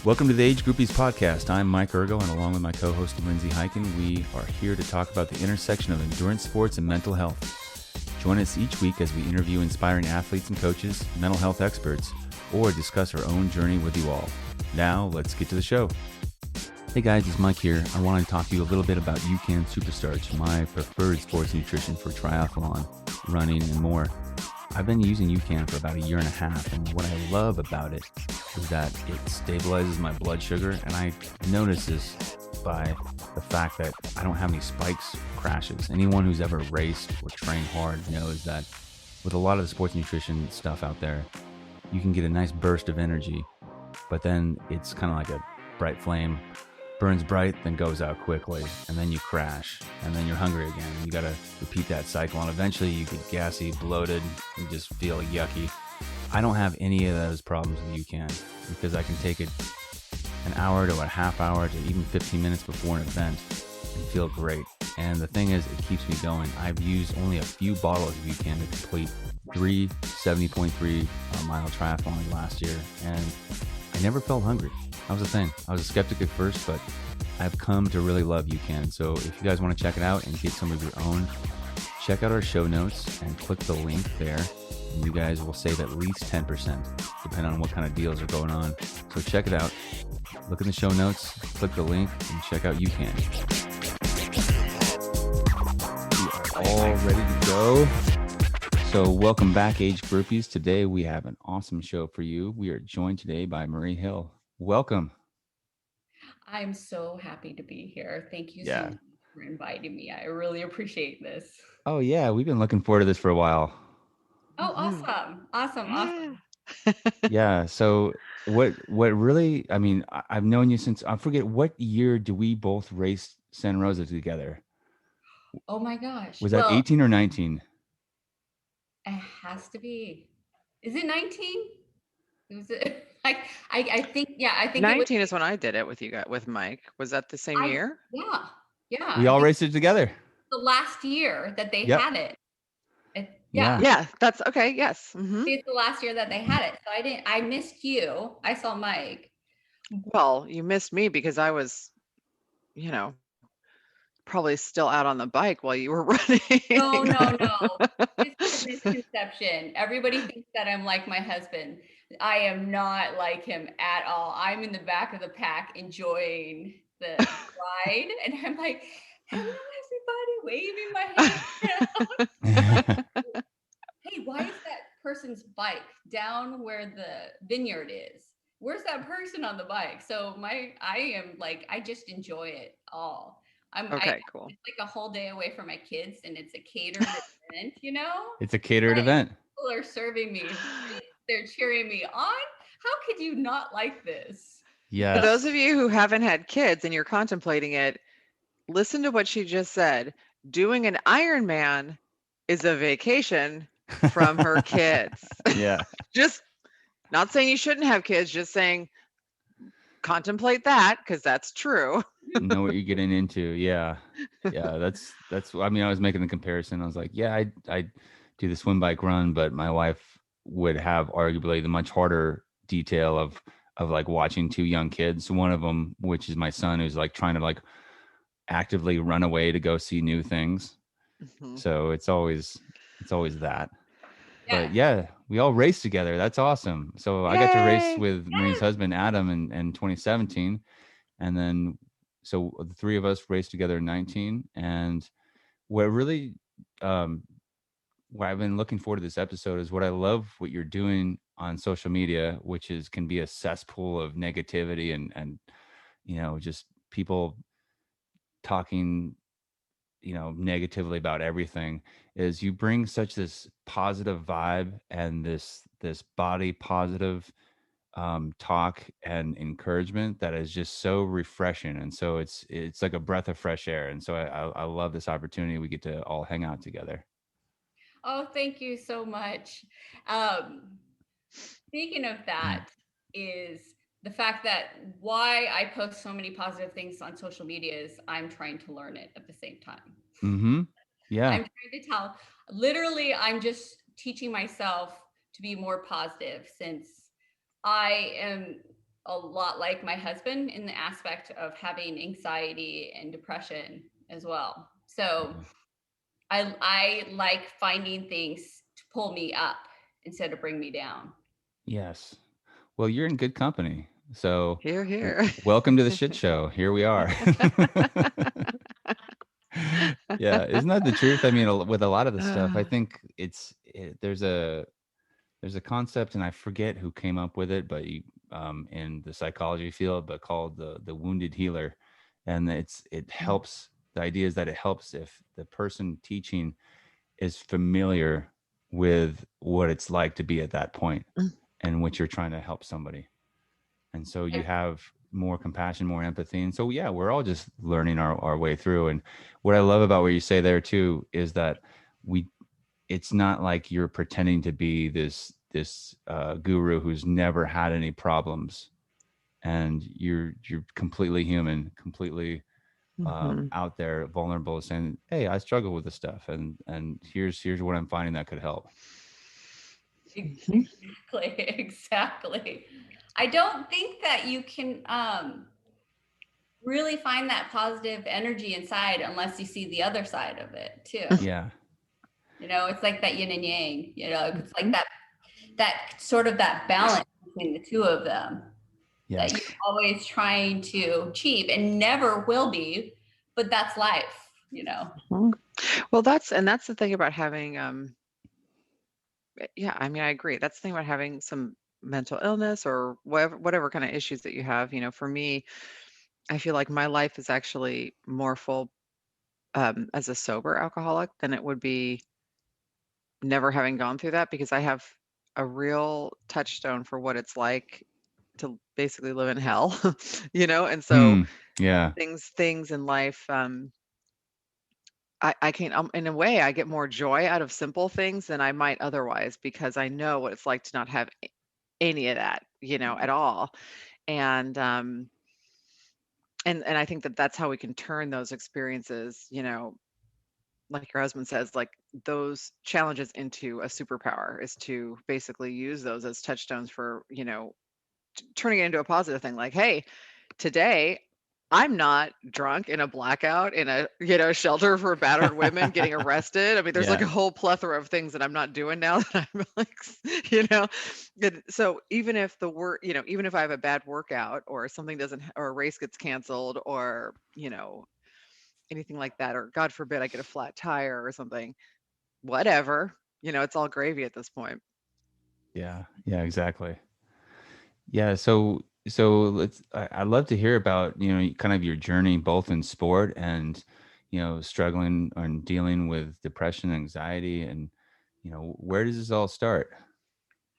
Welcome to the Age Groupies podcast. I'm Mike Ergo, and along with my co-host Lindsay Hyken, we are here to talk about the intersection of endurance sports and mental health. Join us each week as we interview inspiring athletes and coaches, mental health experts, or discuss our own journey with you all. Now, let's get to the show. Hey guys, it's Mike here. I want to talk to you a little bit about UCAN Superstarch, my preferred sports nutrition for triathlon, running, and more. I've been using UCAN for about a year and a half, and what I love about it is that it stabilizes my blood sugar, and I notice this by the fact that I don't have any spikes or crashes. Anyone who's ever raced or trained hard knows that with a lot of the sports nutrition stuff out there, you can get a nice burst of energy, but then it's kind of like a bright flame, burns bright, then goes out quickly, and then you crash, and then you're hungry again. You got to repeat that cycle, and eventually you get gassy, bloated, and just feel yucky. I don't have any of those problems with UCAN because I can take it an hour to a half hour to even 15 minutes before an event and feel great. And the thing is, it keeps me going. I've used only a few bottles of UCAN to complete 3 70.3 mile triathlons last year, and I never felt hungry. That was the thing. I was a skeptic at first, but I've come to really love UCAN. So if you guys want to check it out and get some of your own, check out our show notes and click the link there. And you guys will save at least 10%, depending on what kind of deals are going on. So check it out. Look in the show notes, click the link, and check out UCAN. We are all ready to go. So welcome back, Age Groupies. Today we have an awesome show for you. We are joined today by Marie Hill. Welcome. I'm so happy to be here. Thank you so much for inviting me. I really appreciate this. Oh yeah, we've been looking forward to this for a while. Oh, awesome. Yeah. So what really, I mean, I've known you since, I forget, what year do we both race Santa Rosa together? Oh my gosh. Was that 18 or 19? It has to be. Is it 19? Was it like I think I think 19 it was is when I did it with you guys, with Mike. Was that the same year? Yeah. We I all think raced it together. the last year that they Yep. had it. Yeah. Yeah, that's okay. Yes. It's the last year that they had it. So I missed you. I saw Mike. Well, you missed me because I was, probably still out on the bike while you were running. No. This is a misconception. Everybody thinks that I'm like my husband. I am not like him at all. I'm in the back of the pack enjoying the ride. And I'm like, hello, everybody, waving my hand down. Hey, why is that person's bike down where the vineyard is? Where's that person on the bike? So I just enjoy it all. Cool. It's like a whole day away from my kids, and it's a catered event, It's a catered event. People are serving me. They're cheering me on. How could you not like this? Yeah. For those of you who haven't had kids and you're contemplating it, listen to what she just said. Doing an IRONMAN is a vacation from her kids. Yeah. Just not saying you shouldn't have kids, just saying contemplate that, because that's true. Know what you're getting into. Yeah. That's I mean, I was making the comparison. I was like, yeah, I do the swim bike run, but my wife would have arguably the much harder detail of like watching 2 young kids. One of them, which is my son, who's like trying to like actively run away to go see new things. So it's always that. Yeah. But yeah, we all raced together. That's awesome. So I got to race with Marie's husband, Adam, in 2017. And then, so the 3 of us raced together in 19. And what really, what I've been looking forward to this episode is what I love what you're doing on social media, which can be a cesspool of negativity and, just people talking, negatively about everything, is you bring such this positive vibe and this body positive talk and encouragement that is just so refreshing. And so it's like a breath of fresh air. And so I love this opportunity. We get to all hang out together. Oh, thank you so much. Speaking of that is the fact that why I post so many positive things on social media is I'm trying to learn it at the same time. Yeah. I'm trying to tell, literally, I'm just teaching myself to be more positive, since I am a lot like my husband in the aspect of having anxiety and depression as well. So I like finding things to pull me up instead of bring me down. Yes. Well, you're in good company. So Here, here. welcome to the shit show. Here we are. Yeah, isn't that the truth? I mean, with a lot of the stuff, I think there's a concept, and I forget who came up with it, but in the psychology field, but called the wounded healer, and it helps. The idea is that it helps if the person teaching is familiar with what it's like to be at that point, and what you're trying to help somebody, and so you have more compassion, more empathy, and so yeah, we're all just learning our way through. And what I love about what you say there too is that we it's not like you're pretending to be this guru who's never had any problems, and you're completely human, completely out there, vulnerable, saying, "Hey, I struggle with this stuff, and here's what I'm finding that could help." Exactly, exactly. I don't think that you can really find that positive energy inside unless you see the other side of it too. Yeah, It's like that yin and yang. It's like that sort of that balance between the two of them that you're yes, always trying to achieve and never will be, but that's life. Well, that's the thing about having yeah, I mean, I agree. That's the thing about having some mental illness or whatever kind of issues that you have. For me, I feel like my life is actually more full as a sober alcoholic than it would be never having gone through that, because I have a real touchstone for what it's like to basically live in hell, and so yeah, things in life, I can, in a way, I get more joy out of simple things than I might otherwise, because I know what it's like to not have any of that, at all. And and I think that that's how we can turn those experiences, like your husband says, like those challenges into a superpower, is to basically use those as touchstones for, turning it into a positive thing. Like, hey, today I'm not drunk in a blackout in a, shelter for battered women getting arrested. I mean, there's like yeah, a whole plethora of things that I'm not doing now that I'm like, you know, so even if even if I have a bad workout or something doesn't, or a race gets canceled, or, anything like that, or God forbid I get a flat tire or something, whatever, it's all gravy at this point. yeah, yeah, exactly. Yeah, so I'd love to hear about, kind of your journey both in sport and, struggling and dealing with depression, anxiety, and, where does this all start?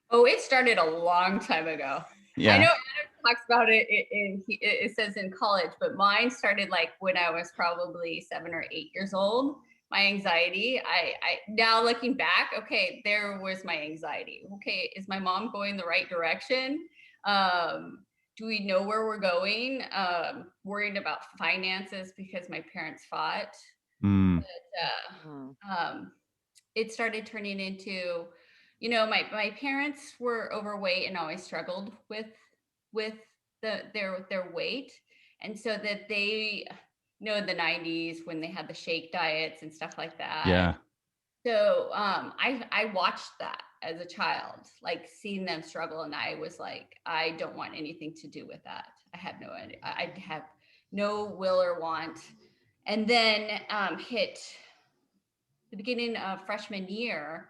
Oh, it started a long time ago. I know Yeah. Adam talks about it it says in college, but mine started like when I was probably 7 or 8 years old. My anxiety, I now looking back, okay, there was my anxiety. Okay, is my mom going the right direction? Um, do we know where we're going? Worried about finances because my parents fought. Mm, Mm. It started turning into, my parents were overweight and always struggled with their weight, and so that they in the 90s when they had the shake diets and stuff like that. yeah. So I watched that as a child, like seeing them struggle, and I was like, I don't want anything to do with that. I have no idea. I have no will or want. And then hit the beginning of freshman year,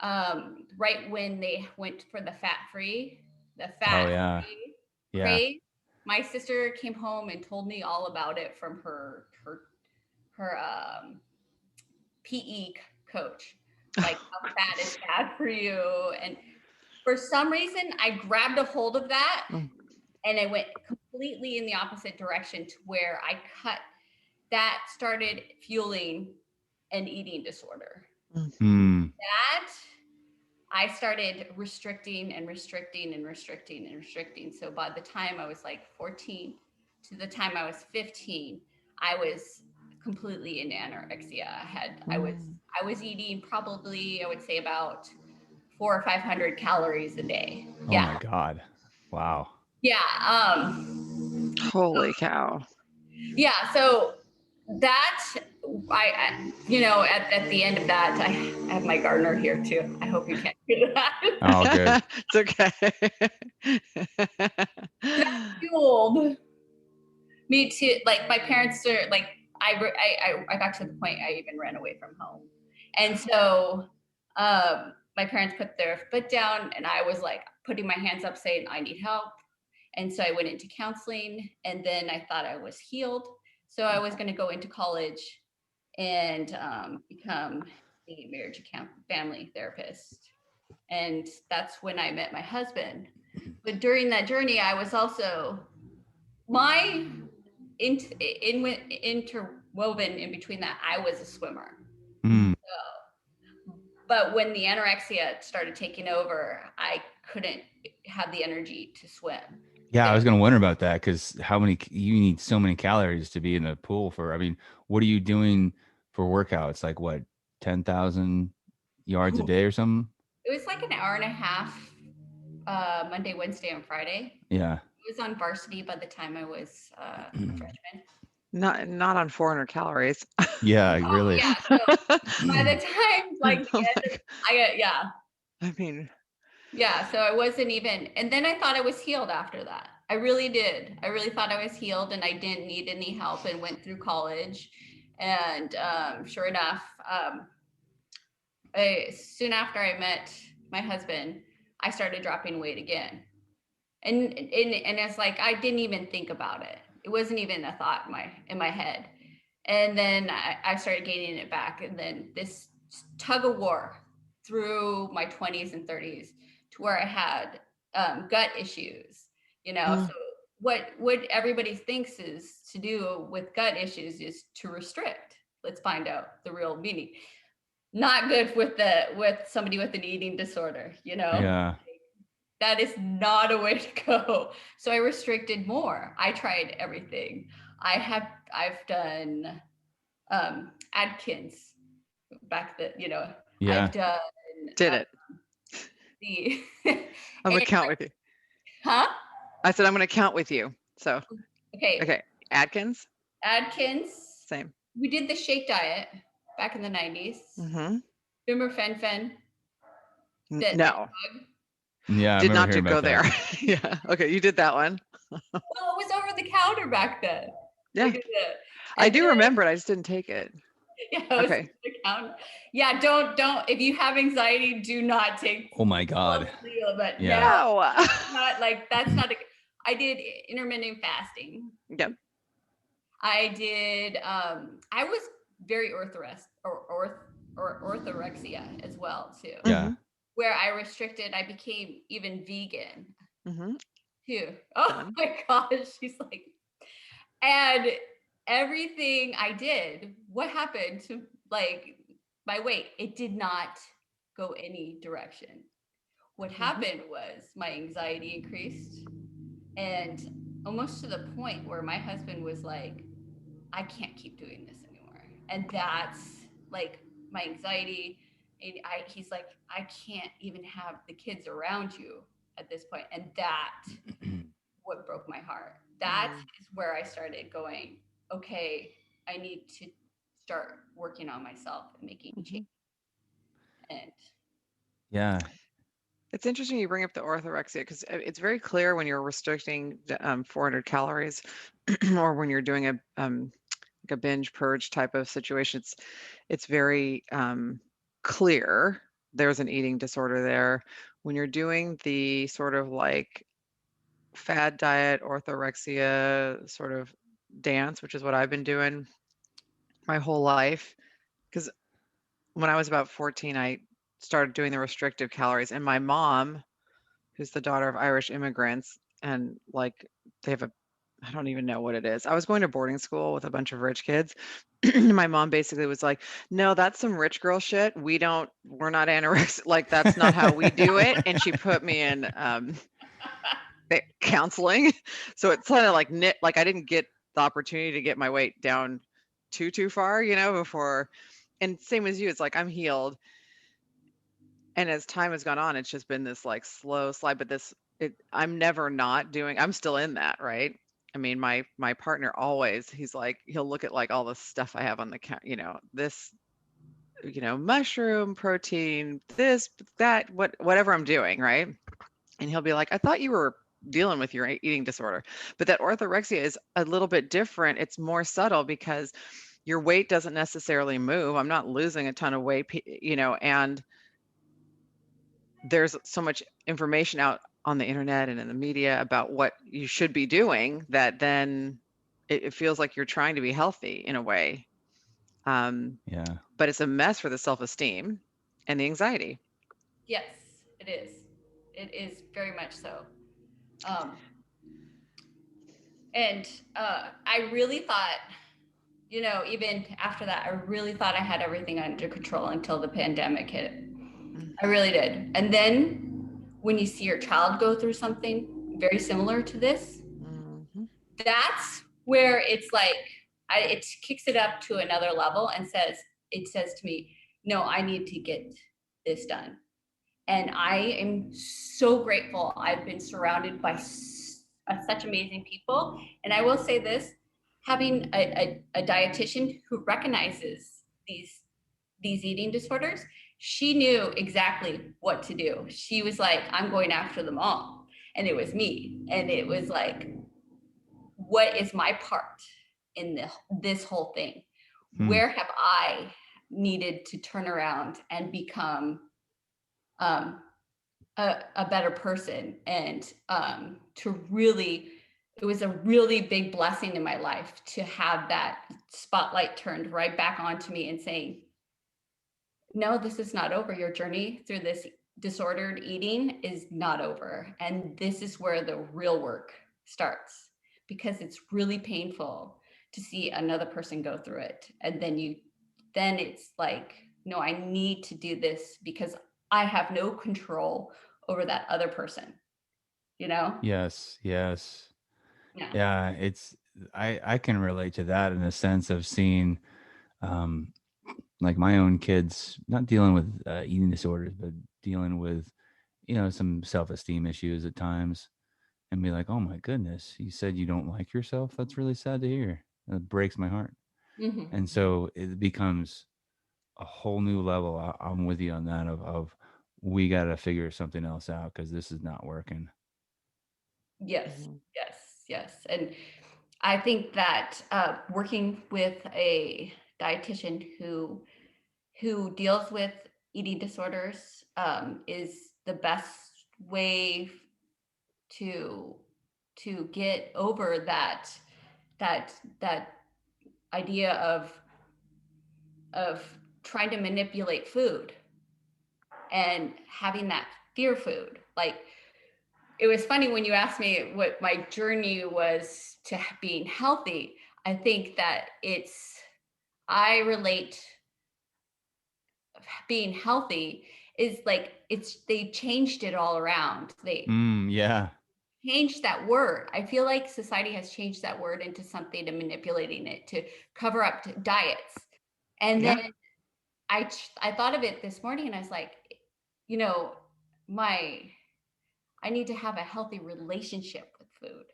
right when they went for the Oh, fat yeah. free Yeah. craze. My sister came home and told me all about it from her PE coach, like how fat is bad for you. And for some reason, I grabbed a hold of that Mm. and I went completely in the opposite direction to where that started fueling an eating disorder. Mm, That I started restricting and restricting and restricting and restricting. So by the time I was like 14 to the time I was 15, I was completely in anorexia. I was eating probably, I would say, about 400 or 500 calories a day. oh Yeah. my God. Wow. Yeah. Holy cow. Yeah. So that at the end of that, I have my gardener here too. I hope you can't hear that. Oh, good. It's okay. That fueled me to, like, my parents are like, I got to the point I even ran away from home. And so my parents put their foot down and I was like putting my hands up saying I need help. And so I went into counseling and then I thought I was healed. So I was going to go into college and become a marriage and family therapist. And that's when I met my husband. But during that journey, I was also my interwoven in between that. I was a swimmer. Mm. But when the anorexia started taking over, I couldn't have the energy to swim. Yeah, I was going to wonder about that because you need so many calories to be in the pool for, I mean, what are you doing for workouts? Like what, 10,000 yards a day or something? It was like an hour and a half, Monday, Wednesday, and Friday. Yeah. It was on varsity by the time I was a freshman. Not on 400 calories. Yeah, really. Yeah. So by the time, like, Oh my I mean, yeah. So I wasn't even, and then I thought I was healed after that. I really did. I really thought I was healed and I didn't need any help and went through college. And sure enough, soon after I met my husband, I started dropping weight again. And it's like I didn't even think about it. It wasn't even a thought in my head. And then I started gaining it back. And then this tug of war through my 20s and 30s to where I had gut issues, So what everybody thinks is to do with gut issues is to restrict. Let's find out the real meaning. Not good with somebody with an eating disorder, Yeah. That is not a way to go. So I restricted more. I tried everything. I've done Atkins back Yeah. I've done did it. the I'm gonna count with you. huh? I said I'm gonna count with you. So Okay. Atkins. Atkins. Same. We did the shake diet back in the 90s. Mm-hmm. Remember Fen? No. Yeah. I Did remember not hearing go about there. that. Yeah. Okay, you did that one. Well, it was over the counter back then. Yeah. I do remember it. I just didn't take it. Yeah, it was Okay. over the counter. Yeah, don't. If you have anxiety, do not take. Oh my God. But Yeah. no, No. not like that's not. I did intermittent fasting. Yep. I did. I was very orthorexia as well too. Yeah. Where I restricted, I became even vegan Mm-hmm. too. Oh Done. my gosh, she's like, and everything I did, what happened to like my weight? It did not go any direction. What happened was my anxiety increased, and almost to the point where my husband was like, I can't keep doing this anymore. And that's like my anxiety. And he's like, I can't even have the kids around you at this point. And that what broke my heart. That is where I started going, okay, I need to start working on myself and making change. And Yeah. It's interesting you bring up the orthorexia because it's very clear when you're restricting 400 calories or when you're doing like a binge purge type of situation. It's very clear there's an eating disorder there. When you're doing the sort of like fad diet, orthorexia sort of dance, which is what I've been doing my whole life, because when I was about 14, I started doing the restrictive calories, and my mom, who's the daughter of Irish immigrants, and like they have I don't even know what it is. I was going to boarding school with a bunch of rich kids. My mom basically was like, "No, that's some rich girl shit. We're not anorexic. Like that's not how we do it." And she put me in counseling. So it's kind of like I didn't get the opportunity to get my weight down too far, before. And same as you, it's like I'm healed. And as time has gone on, it's just been this like slow slide. But this I'm never not doing, I'm still in that, right? I mean, my partner always, he's like, he'll look at like all the stuff I have on the count, this, mushroom protein, this, that, whatever I'm doing, right? And he'll be like, I thought you were dealing with your eating disorder. But that orthorexia is a little bit different. It's more subtle because your weight doesn't necessarily move. I'm not losing a ton of weight, and there's so much information out on the internet and in the media about what you should be doing that then it feels like you're trying to be healthy in a way. Yeah. But it's a mess for the self-esteem and the anxiety. Yes, it is. It is very much so. Um, and I really thought, even after that, I really thought I had everything under control until the pandemic hit. I really did. And then when you see your child go through something very similar to this, Mm-hmm. that's where it's like, it kicks it up to another level and it says to me, no, I need to get this done. And I am so grateful. I've been surrounded by such amazing people. And I will say this, having a dietitian who recognizes these eating disorders, she knew exactly what to do. She was like, I'm going after them all. And it was me. And it was like, what is my part in this whole thing? Where have I needed to turn around and become a better person? And it was a really big blessing in my life to have that spotlight turned right back onto me and saying, no, this is not over. Your journey through this disordered eating is not over. And this is where the real work starts, because it's really painful to see another person go through it. And then it's like, no, I need to do this because I have no control over that other person, Yes. Yes. Yeah. Yeah. I can relate to that in a sense of seeing, um, like my own kids, not dealing with eating disorders, but dealing with, some self-esteem issues at times, and be like, oh my goodness, you said you don't like yourself. That's really sad to hear. It breaks my heart. Mm-hmm. And so it becomes a whole new level. I'm with you on that of we got to figure something else out because this is not working. Yes, Mm-hmm. yes, yes. And I think that working with a dietitian who deals with eating disorders is the best way to get over that that idea of trying to manipulate food and having that fear food. Like, it was funny when you asked me what my journey was to being healthy. I think that I relate being healthy is like, they changed it all around. They Yeah. changed that word. I feel like society has changed that word into something and manipulating it to cover up diets. And then Yeah. I thought of it this morning and I was like, you know, my I need to have a healthy relationship with food,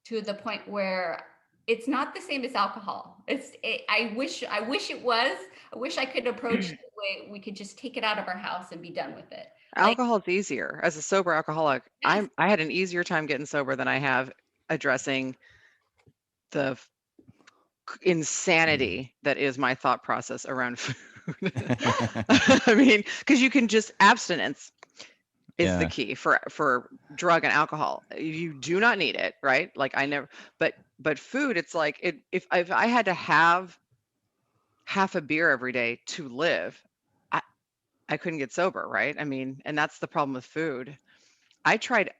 to the point where it's not the same as alcohol. I wish it was. I wish I could approach it the way we could just take it out of our house and be done with it. Like, Alcohol's easier. As a sober alcoholic, yes. I had an easier time getting sober than I have addressing the insanity that is my thought process around food. I mean, because you can just abstinence is the Yeah. key for drug and alcohol. You do not need it, right? Like I never, but food, it's like if I had to have half a beer every day to live, I I couldn't get sober, right? I mean, and that's the problem with food. I tried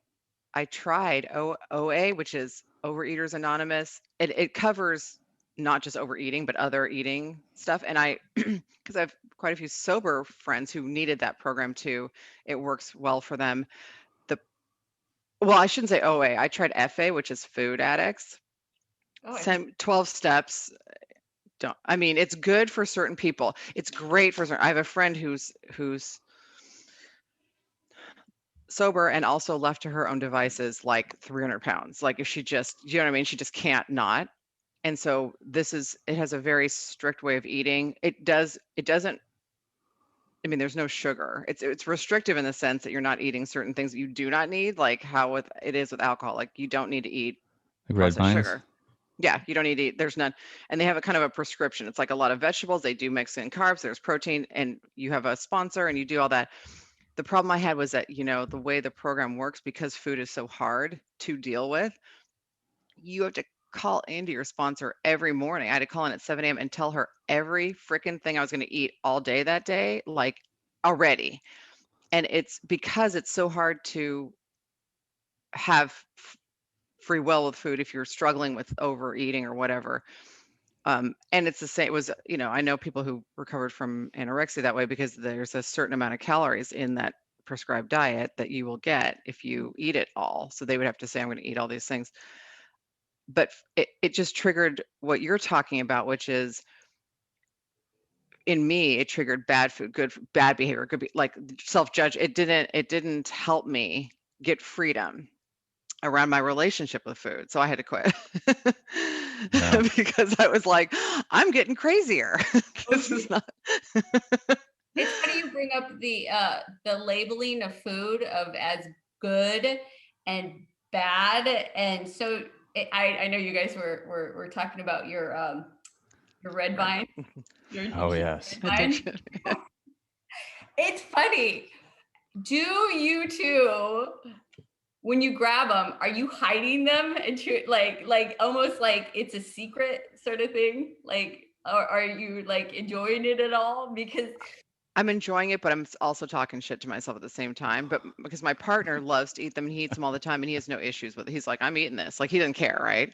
OA, which is Overeaters Anonymous. It covers not just overeating, but other eating stuff. And because I have quite a few sober friends who needed that program too, it works well for them. The Well, I shouldn't say OA. I tried FA, which is food addicts. Oh, I think. Same 12 steps. Don't, I mean, it's good for certain people. It's great for certain. I have a friend who's sober and also left to her own devices, like 300 pounds. Like if she just, you know what I mean? She just can't not. And so it has a very strict way of eating. It doesn't, I mean, there's no sugar. It's restrictive in the sense that you're not eating certain things that you do not need, like how it is with alcohol. Like you don't need to eat Like red processed vines. sugar. Yeah, you don't need to eat. There's none. And they have a kind of a prescription. It's like a lot of vegetables. They do mix in carbs. There's protein, and you have a sponsor, and you do all that. The problem I had was that, the way the program works, because food is so hard to deal with, you have to call into your sponsor every morning. I had to call in at 7 a.m. and tell her every freaking thing I was going to eat all day that day, like already. And it's because it's so hard to have free will with food if you're struggling with overeating or whatever. And it's the same. It was, I know people who recovered from anorexia that way, because there's a certain amount of calories in that prescribed diet that you will get if you eat it all. So they would have to say, I'm going to eat all these things. But it just triggered what you're talking about, which is, in me, it triggered bad food, bad behavior, could be like self-judge. It didn't help me get freedom around my relationship with food. So I had to quit Yeah. because I was like, I'm getting crazier. This is not. It's funny you bring up the labeling of food of as good and bad, and so I know you guys were talking about your red Red vine, your Oh yes. red vine. addiction. It's funny. Do you too? When you grab them, are you hiding them into like almost like it's a secret sort of thing? Like, or are you like enjoying it at all? Because I'm enjoying it, but I'm also talking shit to myself at the same time. But because my partner loves to eat them and he eats them all the time and he has no issues with it. He's like, I'm eating this. Like he doesn't care, right?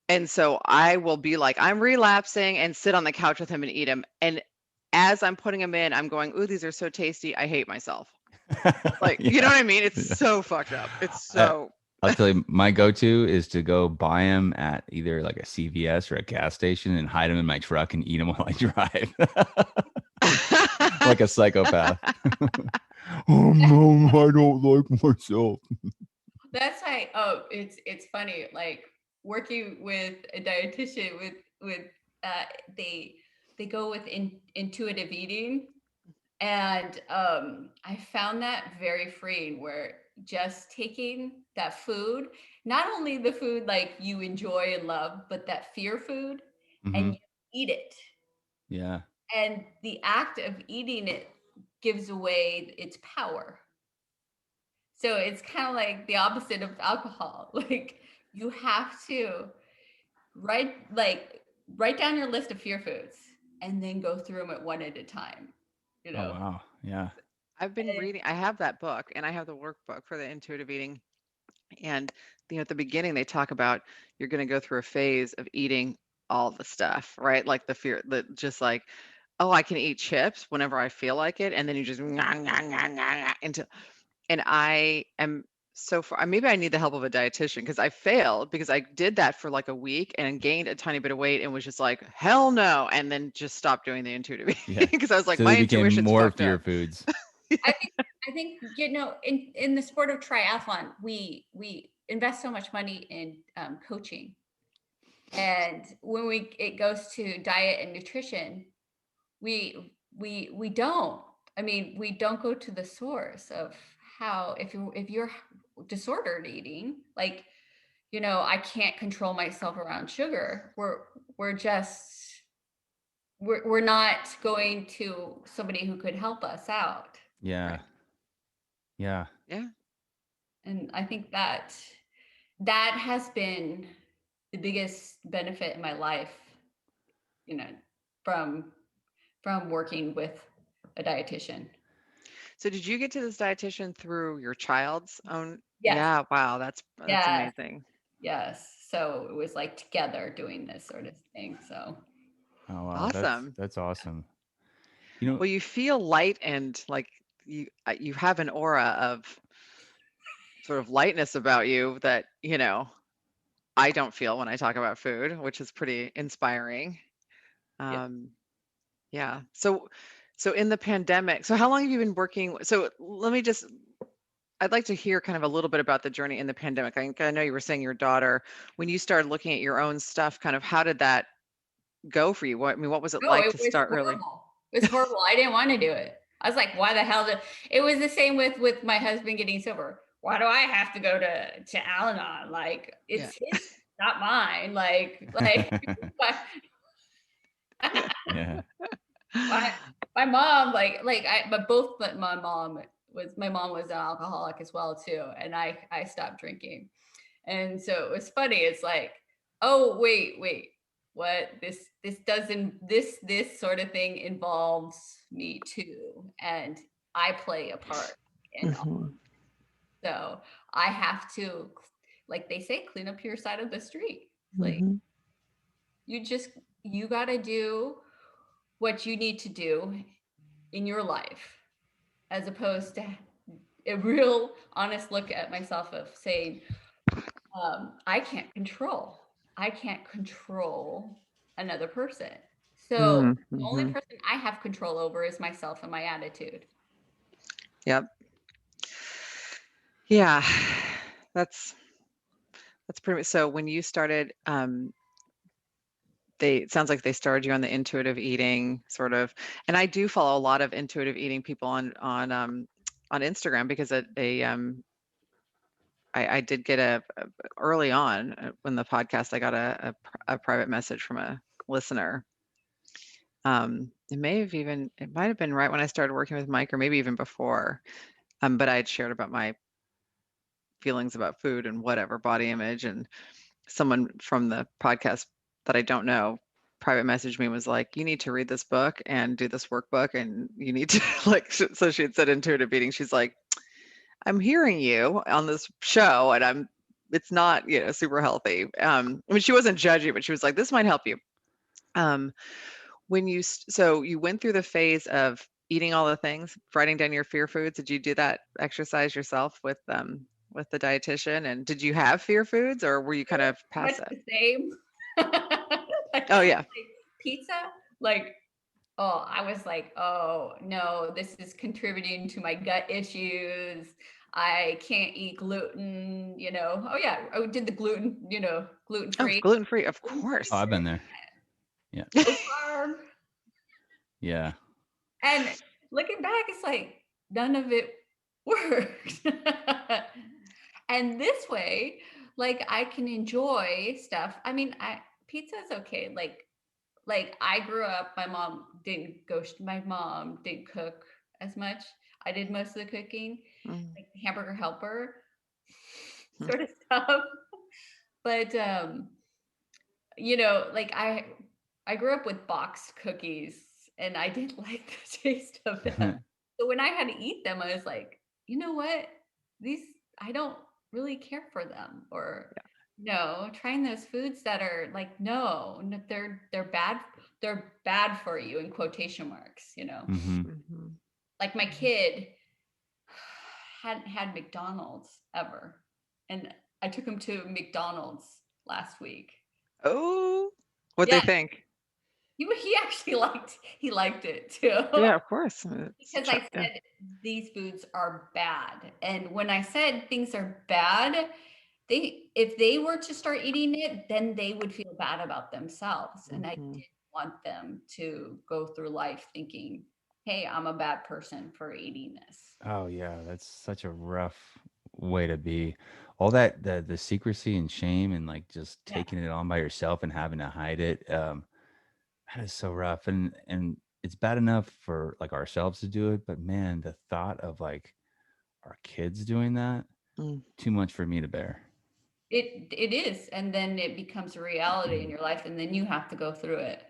And so I will be like, I'm relapsing, and sit on the couch with him and eat them. And as I'm putting them in, I'm going, ooh, these are so tasty. I hate myself. Like, you know Yeah. what I mean? It's Yeah. so fucked up. It's I, so. I'll tell you, my go-to is to go buy them at either like a CVS or a gas station and hide them in my truck and eat them while I drive, like a psychopath. Oh no, I don't like myself. that's like, oh, it's funny. Like working with a dietitian with uh they they go with intuitive eating, and I found that very freeing, where just taking that food, not only the food like you enjoy and love, but that fear food, and Hmm. you eat it. Yeah. And the act of eating it gives away its power. So it's kind of like the opposite of alcohol. Like you have to write down your list of fear foods and then go through them at one at a time. You Oh know. wow. Yeah. I've been And reading, I have that book and I have the workbook for the intuitive eating. And at the beginning, they talk about you're going to go through a phase of eating all the stuff, right? Like the fear, the just like, oh, I can eat chips whenever I feel like it, and then you just into. And I am so far. Maybe I need the help of a dietitian, because I failed, because I did that for like a week and gained a tiny bit of weight and was just like, hell no, and then just stopped doing the intuitive eating Yeah. because I was like, So my they became intuition's more fucked fear up. foods. I think in the sport of triathlon, we invest so much money in coaching, and when it goes to diet and nutrition, we don't. I mean, we don't go to the source of how, if you're disordered eating, like, I can't control myself around sugar. We're just we're not going to somebody who could help us out. Yeah. Right. Yeah. Yeah. And I think that has been the biggest benefit in my life, you know, from working with a dietitian. So did you get to this dietitian through your child's own? Yes. Yeah, wow, that's Yes. amazing. Yes. So it was like together doing this sort of thing. So Oh wow. Awesome. That's awesome. You know, Well, you feel light, and like you have an aura of sort of lightness about you that, I don't feel when I talk about food, which is pretty inspiring. yeah. Um, yeah. So in the pandemic, so how long have you been working? So let me just I'd like to hear kind of a little bit about the journey in the pandemic. I know you were saying your daughter, when you started looking at your own stuff, kind of how did that go for you? What was it No, like it to was start really? horrible. It was horrible. I didn't want to do it. I was like, why the hell did it was the same with my husband getting sober. Why do I have to go to Al-Anon? Like Yeah. it's his, not mine. Like Yeah. my my mom but both but my mom was an alcoholic as well too, and I stopped drinking. And so it was funny. It's like, oh wait, what this doesn't this sort of thing involves me too, and I play a part in all. Mhm. So I have to, like they say, clean up your side of the street. Like Mhm. you just you got to do what you need to do in your life, as opposed to a real honest look at myself of saying, I can't control. I can't control another person. So Mhm. the only Mhm. person I have control over is myself and my attitude. Yep. Yeah. That's that's pretty much so when you started it sounds like they started you on the intuitive eating sort of, and I do follow a lot of intuitive eating people on Instagram because I did get early on when the podcast I got a private message from a listener. It might have been right when I started working with Mike or maybe even before. But I had shared about my feelings about food and whatever body image, and someone from the podcast that I don't know private messaged me and was like, you need to read this book and do this workbook and you need to so she had said intuitive eating. She's like, I'm hearing you on this show and it's not, super healthy. I mean, she wasn't judging, but she was like, this might help you. Um, so you went through the phase of eating all the things, writing down your fear foods. Did you do that exercise yourself with the dietitian? And did you have fear foods or were you kind of Much past that? the same. Oh yeah. Like pizza, like, oh, I was like, oh no, this is contributing to my gut issues. I can't eat gluten, Oh yeah, I did the gluten, gluten Oh, free, gluten free, of gluten Oh, course. I've been there. Yeah. low carb. Yeah. And looking back, it's like none of it worked. And this way, like I can enjoy stuff. I mean, pizza is okay. Like I grew up, my mom didn't cook as much. I did most of the cooking, Mm. like hamburger helper sort of stuff. But like I grew up with boxed cookies and I didn't like the taste of them. So when I had to eat them, I was like, you know what? These I don't really care for them. Or no, trying those foods that are like, no, they're bad. They're bad for you in quotation marks. Hmm. Mhm. Like my kid hadn't had McDonald's ever. And I took him to McDonald's last week. Oh, what they Yeah, think? he actually liked it too. Yeah, of course. Because I Yeah. said these foods are bad. And when I said things are bad, if they were to start eating it, then they would feel bad about themselves. And I Mhm. didn't want them to go through life thinking, hey, I'm a bad person for eating this. Oh yeah, that's such a rough way to be. All that the secrecy and shame and like just Yeah. taking it on by yourself and having to hide it. That is so rough. And it's bad enough for like ourselves to do it, but man, the thought of like our kids doing that, Mm. too much for me to bear. It is. And then it becomes a reality in your life, and then you have to go through it.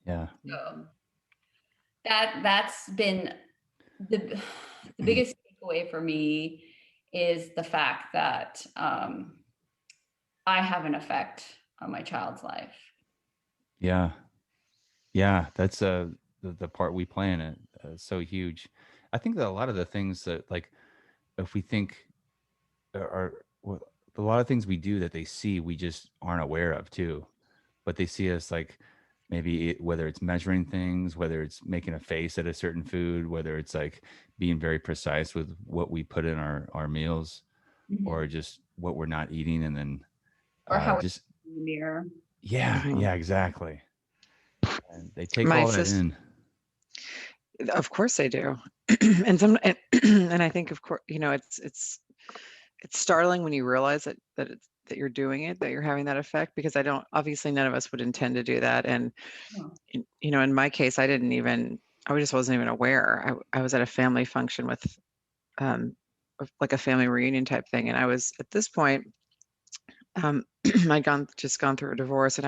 Yeah. So that's been the the biggest takeaway for me is the fact that I have an effect on my child's life. Yeah. Yeah, that's the part we play in it. So huge. I think that a lot of the things that like if we think are well, a lot of things we do that they see we just aren't aware of too, but they see us like maybe whether it's measuring things, whether it's making a face at a certain food, whether it's like being very precise with what we put in our meals, or Mhm. just what we're not eating, and then Or how we just in the mirror. yeah, Mhm. yeah, exactly. And they take My all that sis in. Of course they do. And I think of course, it's startling when you realize that you're doing it, that you're having that effect, because I don't obviously none of us would intend to do that. And Oh. in my case, I just wasn't even aware. I was at a family function with um like a family reunion type thing, and I was at this point, um I'd gone through a divorce, and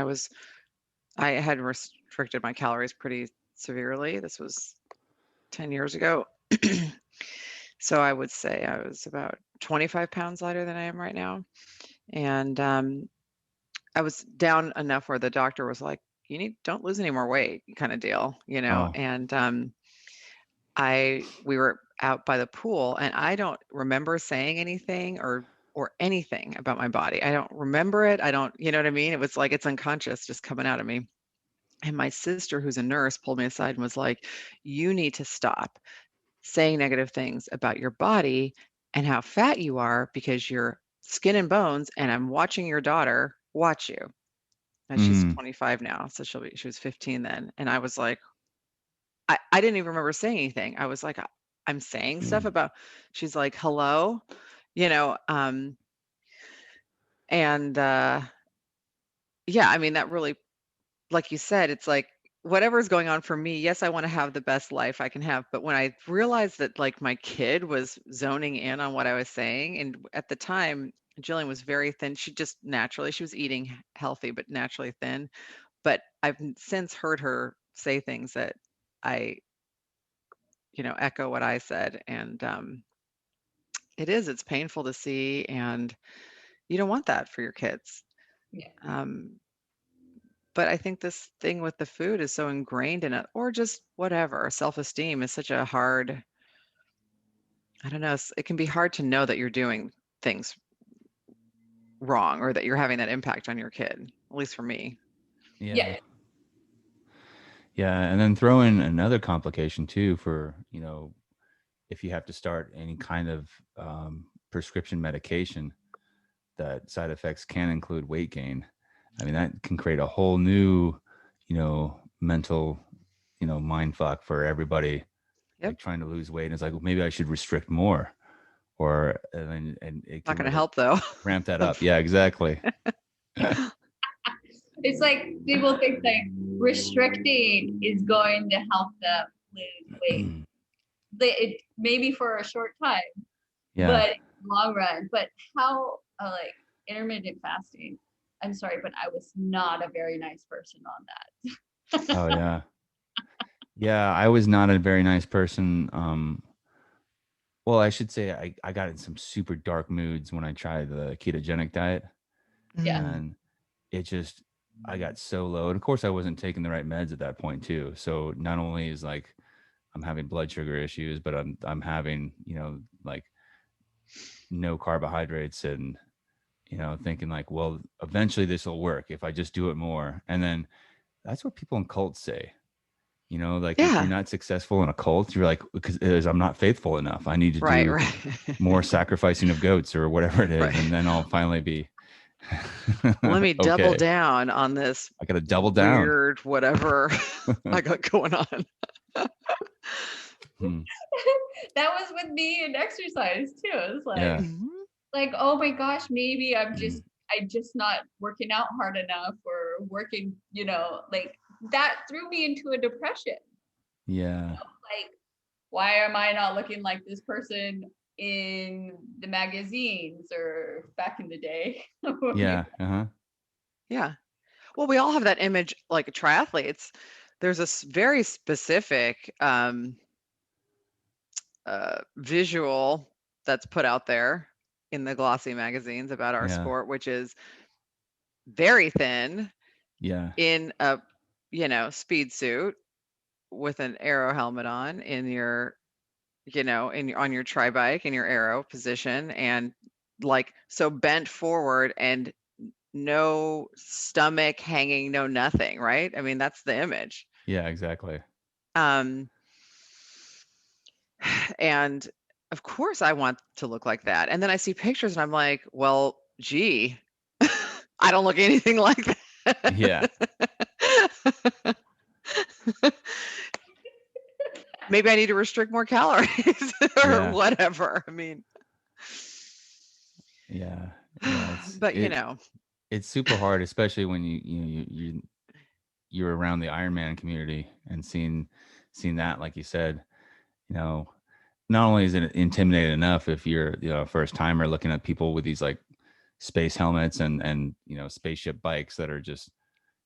I had restricted my calories pretty severely. This was 10 years ago. So I would say I was about 25 pounds lighter than I am right now. And I was down enough where the doctor was like, don't lose any more weight, kind of deal, Oh, And we were out by the pool, and I don't remember saying anything or anything about my body. I don't remember it. I don't, you know what I mean? It was like it's unconscious just coming out of me. And my sister, who's a nurse, pulled me aside and was like, "You need to stop saying negative things about your body and how fat you are, because you're skin and bones, and I'm watching your daughter watch you." And she's mm, 25 now, so she was 15 then. And I was like, I didn't even remember saying anything. I was like, I'm saying stuff about, she's like, hello, you know, um, and yeah, I mean, that really, like you said, it's like whatever's going on for me, yes, I want to have the best life I can have. But when I realized that like my kid was zoning in on what I was saying, and at the time, Jillian was very thin. She was eating healthy, but naturally thin. But I've since heard her say things that I, echo what I said. And it's painful to see. And you don't want that for your kids. Yeah. Um, But I think this thing with the food is so ingrained in it, or just whatever. Self-esteem is such a hard, I don't know, it can be hard to know that you're doing things wrong or that you're having that impact on your kid, at least for me. yeah. Yeah. Yeah, and then throw in another complication too for, if you have to start any kind of prescription medication, that side effects can include weight gain. I mean, that can create a whole new, mental, mind fuck for everybody, Yep. like trying to lose weight. And it's like, well, maybe I should restrict more, or and it Not can going to really help though. ramp that up. Yeah, exactly. It's like people think that restricting is going to help them lose weight. It maybe for a short time, Yeah. but in the long run. But how like intermittent fasting? I'm sorry, but I was not a very nice person on that. Oh yeah. Yeah, I was not a very nice person. Well, I should say I got in some super dark moods when I tried the ketogenic diet, Yeah. Mm, and it just I got so low. And of course I wasn't taking the right meds at that point too. So not only is like I'm having blood sugar issues, but I'm having, like no carbohydrates, and thinking like, well, eventually this will work if I just do it more. And then that's what people in cults say. Like if you're yeah. not successful in a cult, you're like, because I'm not faithful enough. I need to Right. do Right. more sacrificing of goats or whatever it is, Right. and then I'll finally be Let me double okay. down on this I got to double down. weird whatever I got going on. Hmm. That was with me in exercise too. It's Yeah. Mhm. like, oh my gosh, maybe Mm. I just not working out hard enough or working, like that threw me into a depression. Yeah. Like, why am I not looking like this person in the magazines or back in the day? Yeah. Uh-huh. Yeah. Well, we all have that image, like triathletes. There's a very specific visual that's put out there in the glossy magazines about our Yeah. sport, which is very thin Yeah. in a, speed suit with an aero helmet in your, on your tri bike in your aero position, and like so bent forward and no stomach hanging, no nothing, right? I mean, that's the image. Yeah, exactly. Um, and of course I want to look like that. And then I see pictures and I'm like, well, gee, I don't look anything like Yeah. that. Maybe I need to restrict more calories or Yeah. whatever. I mean, Yeah. Yeah. but It's super hard, especially when you're around the Ironman community and seeing that, like you said, you know, not only is it intimidating enough if you're, a first timer looking at people with these like space helmets and spaceship bikes that are just,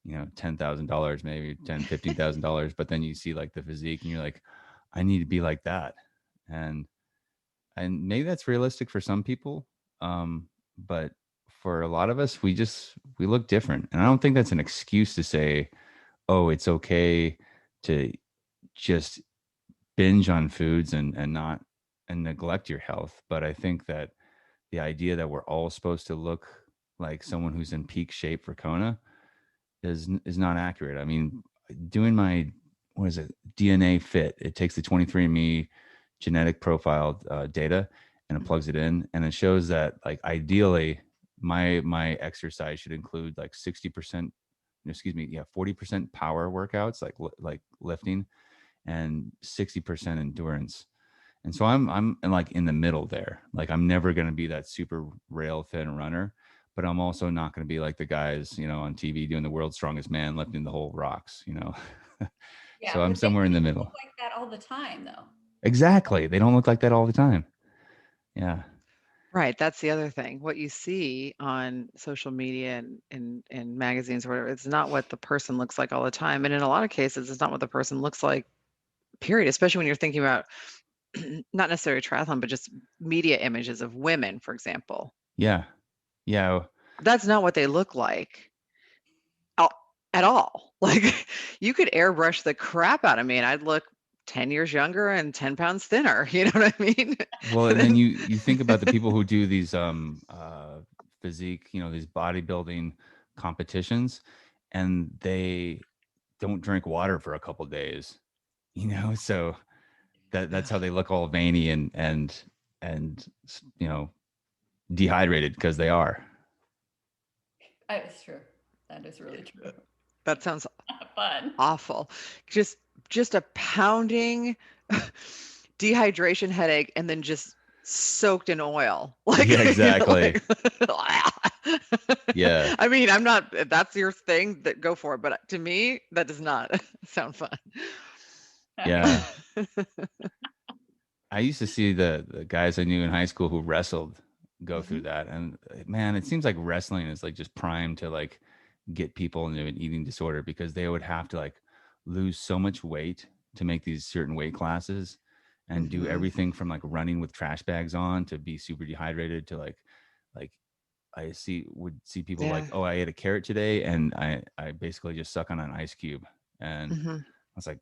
$10,000, maybe $15,000, but then you see like the physique and you're like, I need to be like that. And maybe that's realistic for some people. But for a lot of us, we look different. And I don't think that's an excuse to say, oh, it's okay to just binge on foods and not and neglect your health. But I think that the idea that we're all supposed to look like someone who's in peak shape for Kona is not accurate. I mean, doing my what is it, DNA Fit? It takes the 23andMe genetic profile data and it plugs it in, and it shows that like ideally my exercise should include like 60%, excuse me, yeah, 40% power workouts like lifting and 60% endurance. And so I'm like in the middle there. Like I'm never going to be that super rail thin runner, but I'm also not going to be like the guys, on TV doing the world's strongest man lifting the whole rocks. Yeah, So I'm but they somewhere in the don't middle. look like that all the time, though. Exactly. They don't look like that all the time. Yeah. right. That's the other thing. What you see on social media and magazines or whatever, it's not what the person looks like all the time. And in a lot of cases, it's not what the person looks like, period, especially when you're thinking about not necessarily triathlon, but just media images of women, for example. Yeah. Yeah. That's not what they look like al- at all. Like you could airbrush the crap out of me and I'd look 10 years younger and 10 pounds thinner. You know what I mean? Well, and then And you think about the people who do these physique, these bodybuilding competitions, and they don't drink water for a couple days, so that's how they look all veiny and dehydrated because they are. It's true. That is really true. that sounds Not fun. awful. Just just a pounding dehydration headache and then just soaked in oil. Like, Yeah, exactly. like Yeah. I mean, I'm not that's your thing, that go for it, but to me, that does not sound fun. Yeah. I used to see the guys I knew in high school who wrestled go through Mhm. that. And man, it seems like wrestling is like just primed to like get people into an eating disorder because they would have to like lose so much weight to make these certain weight classes and do Mhm. everything from like running with trash bags on to be super dehydrated to like would see people like, Yeah. oh, I ate a carrot today and I basically just suck on an ice cube. And Mhm. I was like,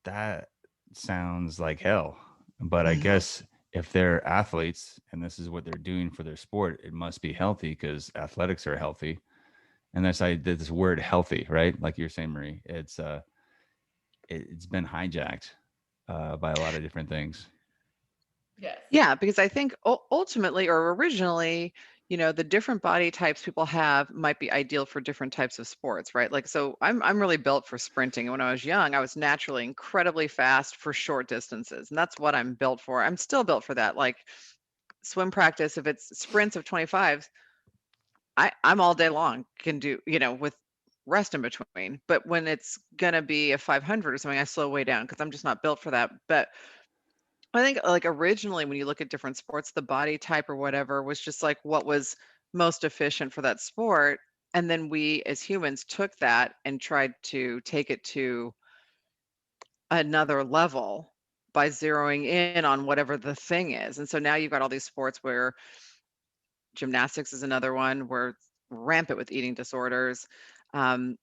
that sounds like hell. But I Mhm. guess if they're athletes and this is what they're doing for their sport, it must be healthy because athletics are healthy. And that's I did this word healthy, right? Like you're saying, Marie, it's been hijacked by a lot of different things. Yes. Yeah, because I think ultimately or originally, the different body types people have might be ideal for different types of sports, right? Like, so I'm really built for sprinting. And when I was young, I was naturally incredibly fast for short distances, and that's what I'm built for. I'm still built for that. Like swim practice, if it's sprints of 25s, I'm all day long can do, with rest in between. But when it's gonna be a 500 or something, I slow way down because I'm just not built for that. But I think, like, originally, when you look at different sports, the body type or whatever was just like what was most efficient for that sport. And then we as humans took that and tried to take it to another level by zeroing in on whatever the thing is. And so now you've got all these sports where gymnastics is another one where it's rampant with eating disorders. And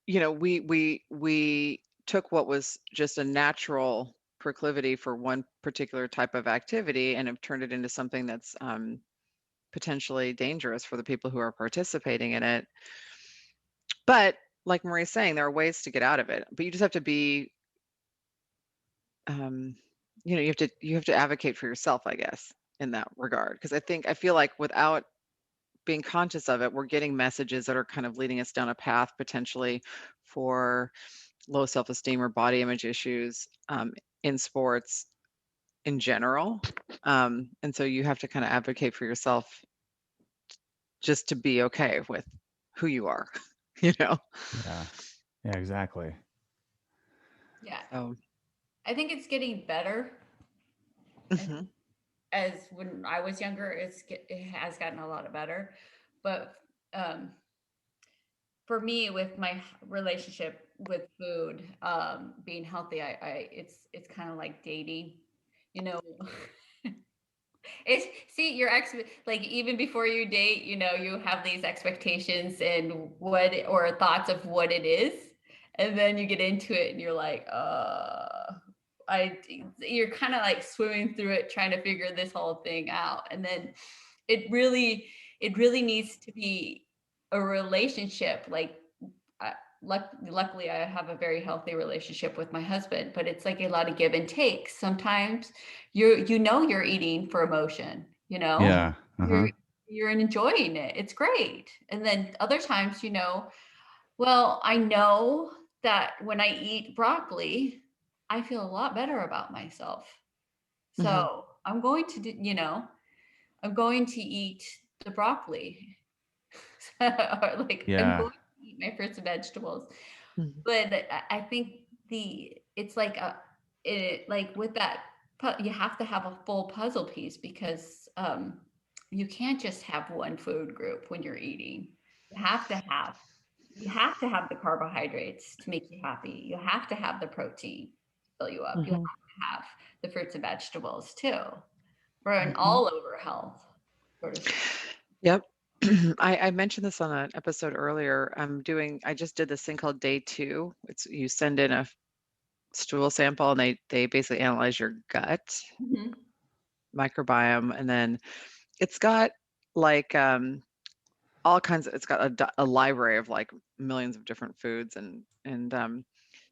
we took what was just a natural proclivity for one particular type of activity and have turned it into something that's potentially dangerous for the people who are participating in it. But like Marie's saying, there are ways to get out of it, but you just have to be, you have to advocate for yourself, I guess, in that regard. Because I feel like without being conscious of it, we're getting messages that are kind of leading us down a path potentially for low self-esteem or body image issues in sports in general. And so you have to kind of advocate for yourself just to be okay with who you are, you know? Yeah. Yeah, exactly. Yeah. So, I think it's getting better. mhm, As when I was younger, it has gotten a lot better. But um, for me, with my relationship with food, being healthy, it's kind of like dating, you know. It's see your like even before you date, you have these expectations and what or thoughts of what it is, and then you get into it and you're like, I you're kind of like swimming through it trying to figure this whole thing out, and then it really it really needs to be a relationship like I, luckily I have a very healthy relationship with my husband, but it's like a lot of give and take. Sometimes you're eating for emotion, Yeah. Uh-huh. you're enjoying it, it's great. And then other times, well, I know that when I eat broccoli, I feel a lot better about myself. mhm, So I'm going to I'm going to eat the broccoli. Or like I'm Yeah. going to eat my fruits and vegetables. mhm, But I think it's like like with that you have to have a full puzzle piece because you can't just have one food group when you're eating. You have to have you have to have the carbohydrates to make you happy. You have to have the protein to fill you up. You have mhm, to have the fruits and vegetables too for an mhm. all over health, so to speak. Yep. I mentioned this on an episode earlier. I just did this thing called day 2. It's you send in a stool sample and they basically analyze your gut Mhm. microbiome, and then it's got like all kinds of it's got a library of like millions of different foods, and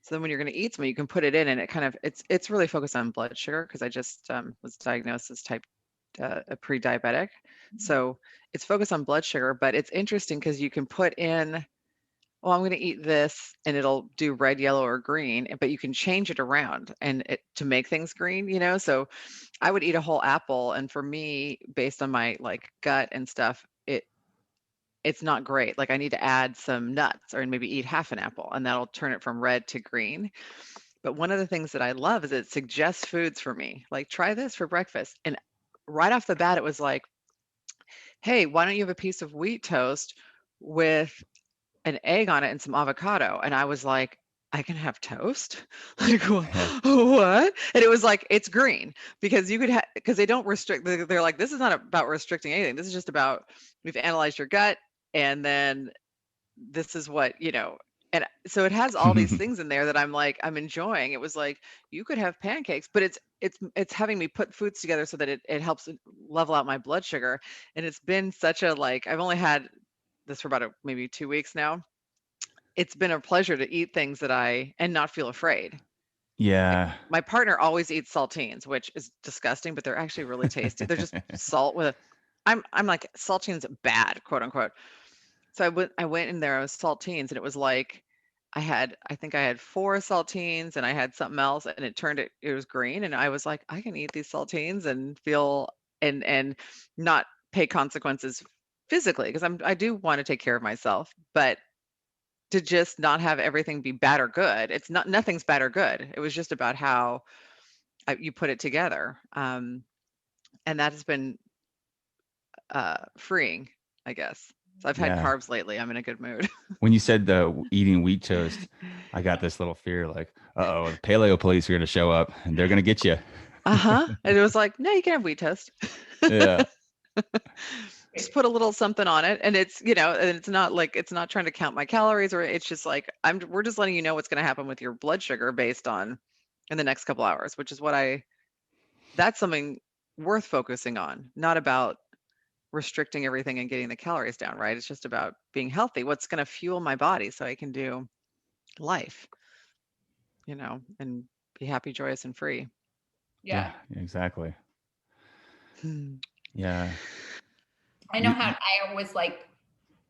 so then when you're going to eat something, you can put it in, and it kind of it's really focused on blood sugar because I just was diagnosed as type a pre-diabetic. So it's focused on blood sugar, but it's interesting because you can put in, well, I'm going to eat this and it'll do red, yellow, or green, but you can change it around and to make things green. So I would eat a whole apple, and for me, based on my like gut and stuff, it's not great. Like I need to add some nuts or maybe eat half an apple, and that'll turn it from red to green. But one of the things that I love is it suggests foods for me. Like try this for breakfast. And right off the bat, it was like, hey, why don't you have a piece of wheat toast with an egg on it and some avocado? And I was like, I can have toast? Like, Yeah. what? And it was like, it's green because you could have, because they don't restrict, they're like, this is not about restricting anything. This is just about, we've analyzed your gut, and then this is what. And so it has all these things in there that I'm like, I'm enjoying. It was like, you could have pancakes, but it's having me put foods together so that it helps level out my blood sugar. And it's been such a like, I've only had this for about maybe 2 weeks now. It's been a pleasure to eat things and not feel afraid. Like Yeah. my partner always eats saltines, which is disgusting, but they're actually really tasty. They're just salt with I'm like, saltines bad, quote unquote. So I went in there with saltines, and it was like I think I had 4 saltines and I had something else, and it was green, and I was like, I can eat these saltines and feel and not pay consequences physically because I do want to take care of myself, but to just not have everything be bad or good. It's not Nothing's bad or good. It was just about how you put it together. And that has been freeing, I guess. So I've had Yeah. carbs lately. I'm in a good mood. When you said the eating wheat toast, I got this little fear like, uh-oh, the paleo police are going to show up and they're going to get you. Uh-huh. And it was like, no, you can have wheat toast. Yeah. Just put a little something on it. And and it's not like it's not trying to count my calories, or it's just like we're just letting you know what's going to happen with your blood sugar based on in the next couple hours, which is that's something worth focusing on, not about restricting everything and getting the calories down, right? It's just about being healthy. What's going to fuel my body so I can do life, and be happy, joyous, and free. Yeah. Yeah, exactly. Hmm. Yeah. I know how I was like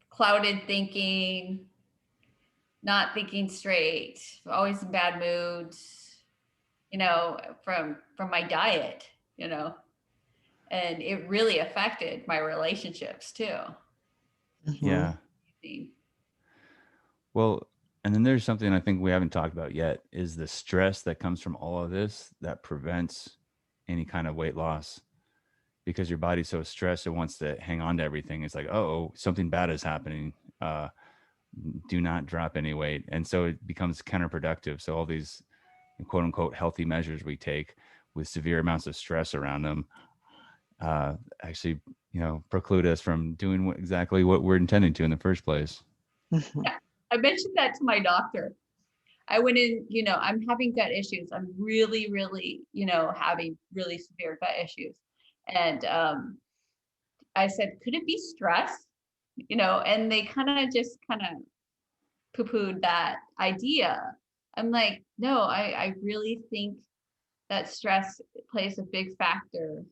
clouded thinking, not thinking straight, always in bad moods, from my diet, and it really affected my relationships too. Mhm. Yeah. Well, and then there's something I think we haven't talked about yet is the stress that comes from all of this that prevents any kind of weight loss because your body's so stressed it wants to hang on to everything. It's like, oh, something bad is happening. Do not drop any weight. And so it becomes counterproductive. So all these quote unquote healthy measures we take with severe amounts of stress around them actually, preclude us from doing exactly what we're intending to in the first place. Mhm. Yeah, I mentioned that to my doctor. I went in, I'm having gut issues. I'm really, really, having really severe gut issues. And I said, could it be stress? And they just kind of poo-pooed that idea. I'm like, no, I really think that stress plays a big factor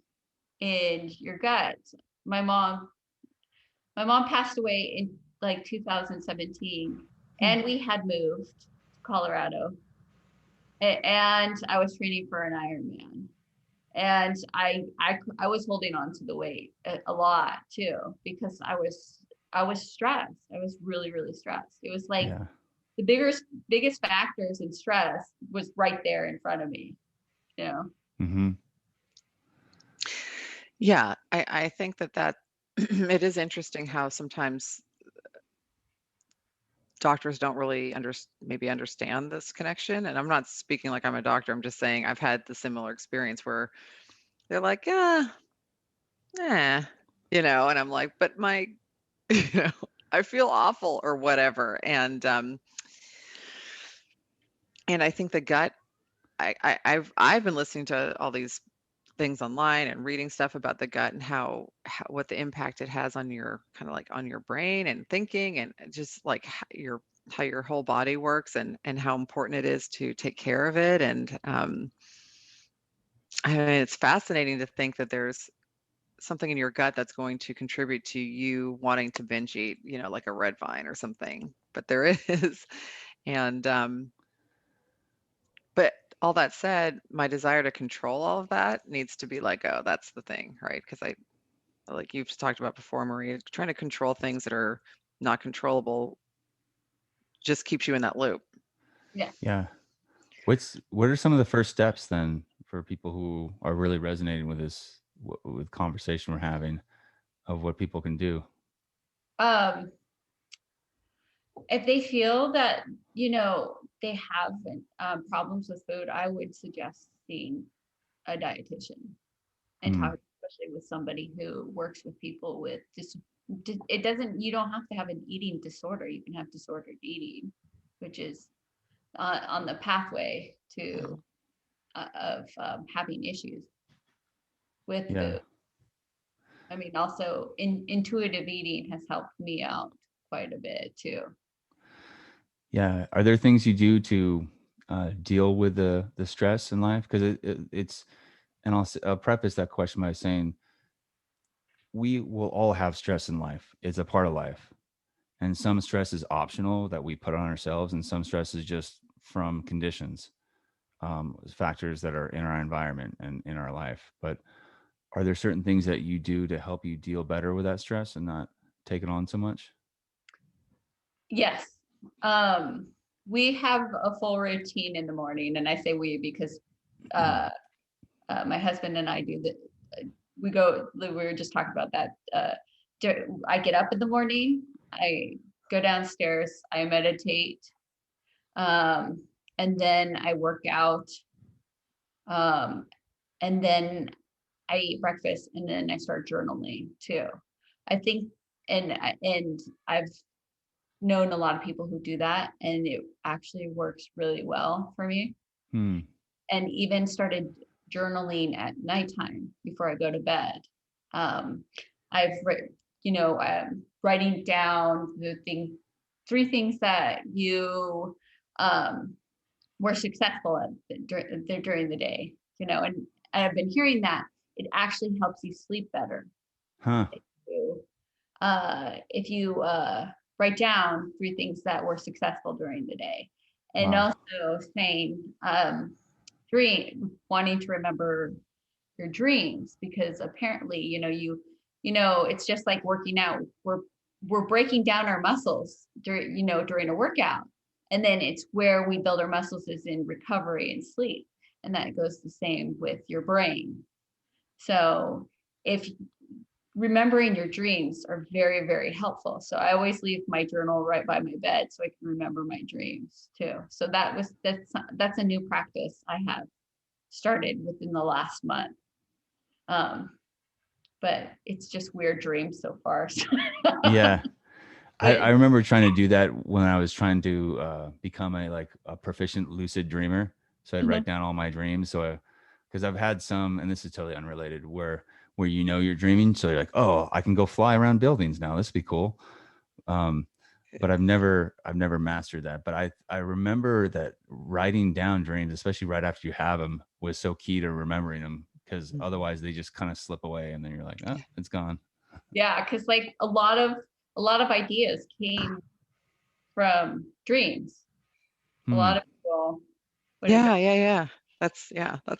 in your gut. My mom, my mom passed away in like 2017, and we had moved to Colorado, and I was training for an Ironman, and I was holding on to the weight a lot too because I was stressed. I was really, really stressed. It was like Yeah. the biggest factors in stress was right there in front of me. You know. Mm-hmm. Yeah, I think that it is interesting how sometimes doctors don't really maybe understand this connection. And I'm not speaking like I'm a doctor. I'm just saying I've had the similar experience where they're like, and I'm like, but my, you know, I feel awful or whatever. And I think the gut, I've been listening to all these things online and reading stuff about the gut and how what the impact it has on your kind of like on your brain and thinking and just like how your whole body works and how important it is to take care of it. And I mean, it's fascinating to think that there's something in your gut that's going to contribute to you wanting to binge eat, like a red vine or something. But there is. And but all that said, my desire to control all of that needs to be like, oh, that's the thing, right? Because like you've talked about before, Maria, trying to control things that are not controllable just keeps you in that loop. Yeah. Yeah. What are some of the first steps then for people who are really resonating with this with conversation we're having of what people can do? Um, if they feel that they have problems with food, I would suggest seeing a dietitian and Hmm. talk, especially with somebody who works with people with it doesn't, you don't have to have an eating disorder. You can have disordered eating, which is on the pathway to of having issues with Yeah. food. I mean, also intuitive eating has helped me out quite a bit too. Yeah. Are there things you do to deal with the stress in life? Because it's, and I'll preface that question by saying we will all have stress in life. It's a part of life. And some stress is optional that we put on ourselves, and some stress is just from conditions, factors that are in our environment and in our life. But are there certain things that you do to help you deal better with that stress and not take it on so much? Yes. Um, we have a full routine in the morning, and I say we because uh, my husband and I do that. We were just talking about that. I get up in the morning, I go downstairs, I meditate, um, and then I work out, um, and then I eat breakfast, and then I start journaling too. I think, and I've known a lot of people who do that, and it actually works really well for me. Hmm. And even started journaling at nighttime before I go to bed. Um, I've writing down the 3 things that you were successful at during the day, and I've been hearing that it actually helps you sleep better. Huh. If you write down 3 things that were successful during the day, and Wow. also saying wanting to remember your dreams, because apparently, it's just like working out. We're breaking down our muscles during a workout, and then it's where we build our muscles is in recovery and sleep, and that goes the same with your brain. So if remembering your dreams are very, very helpful. So I always leave my journal right by my bed so I can remember my dreams too. So that's a new practice I have started within the last month. But it's just weird dreams so far. Yeah. I But remember trying to do that when I was trying to become a proficient lucid dreamer. So I'd mhm. write down all my dreams. So because I've had some, and this is totally unrelated, where you're dreaming, so you're like, oh, I can go fly around buildings now. This would be cool. But I've never mastered that. But I remember that writing down dreams, especially right after you have them, was so key to remembering them, because Mhm. otherwise they just kind of slip away, and then you're like, oh, it's gone. Yeah, because like a lot of ideas came from dreams. A Hmm. lot of people would have, Yeah. That's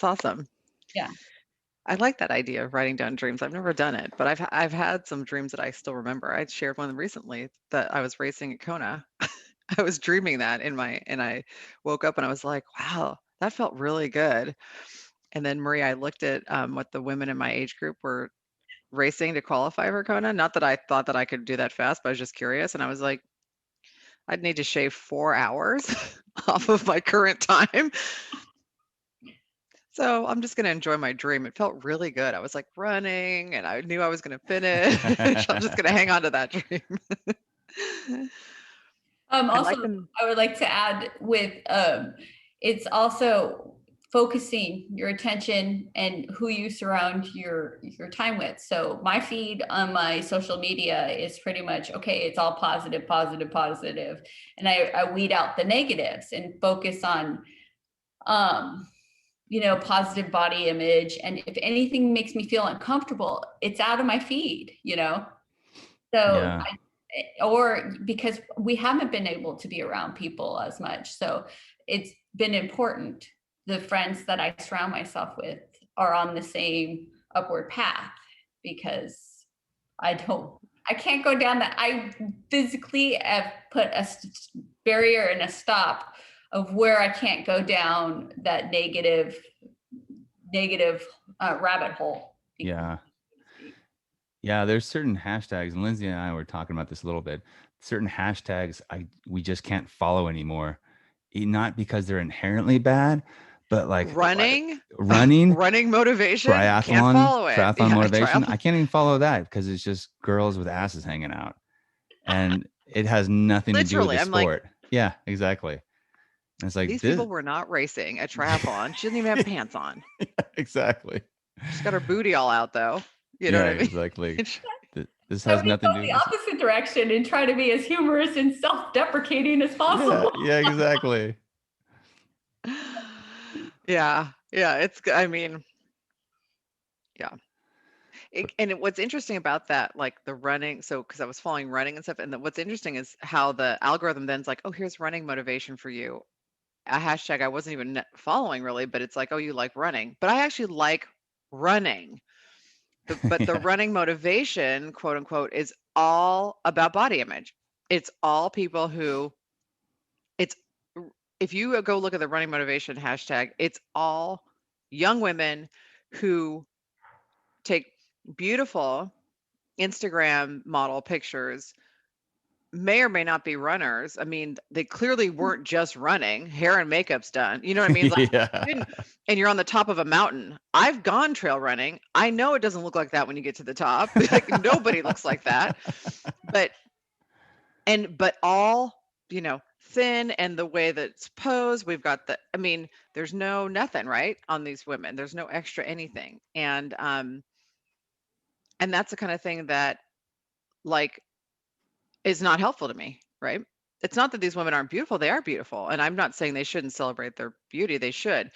awesome. yeah. I like that idea of writing down dreams. I've never done it, but I've had some dreams that I still remember. I shared one recently that I was racing at Kona. I was dreaming that and I woke up and I was like, wow, that felt really good. And then Marie, I looked at what the women in my age group were racing to qualify for Kona. Not that I thought that I could do that fast, but I was just curious. And I was like, I'd need to shave 4 hours off of my current time. So I'm just going to enjoy my dream. It felt really good. I was like running and I knew I was going to finish. I'm just going to hang on to that dream. I Also, like them. I would like to add with it's also focusing your attention and who you surround your time with. So my feed on my social media is pretty much okay. It's all positive, positive, positive, and I weed out the negatives and focus on um, positive body image. And if anything makes me feel uncomfortable, it's out of my feed. So Yeah. or because we haven't been able to be around people as much. So it's been important. The friends that I surround myself with are on the same upward path, because I can't go down that. I physically have put a barrier and a stop of where I can't go down that negative rabbit hole. Yeah. Yeah, there's certain hashtags, and Lindsay and I were talking about this a little bit. Certain hashtags we just can't follow anymore. Not because they're inherently bad, but like Running, running, running motivation, can't triathlon, follow it. triathlon Yeah, motivation. triathlon. I can't even follow that because it's just girls with asses hanging out, and it has nothing to do with Literally, the I'm like, sport. Yeah, exactly. And it's like these this. people were not racing a triathlon. She doesn't even have pants on. Exactly. She's got her booty all out though. You know Yeah, what I mean? exactly. This So has we nothing go to do the with this. opposite direction and try to be as humorous and self-deprecating as Yeah, possible. yeah, exactly. Yeah, I mean, yeah. What's interesting about that, like the running, so because I was following running and stuff, and what's interesting is how the algorithm then's like, oh, here's running motivation for you. A hashtag I wasn't even following really, but it's like, oh, you like running. But I actually like running. But the Yeah. running motivation, quote unquote, is all about body image. It's all people who it's if you go look at the running motivation hashtag, it's all young women who take beautiful Instagram model pictures, may or may not be runners. I mean, they clearly weren't just running, hair and makeup's done. You know what I mean? It's like Yeah. you didn't, and you're on the top of a mountain. I've gone trail running. I know it doesn't look like that when you get to the top. Like nobody looks like that. But but all, thin and the way that it's posed, we've got I mean, there's no nothing, right? On these women. There's no extra anything. And And that's the kind of thing that like is not helpful to me, right? It's not that these women aren't beautiful, they are beautiful. And I'm not saying they shouldn't celebrate their beauty, they should.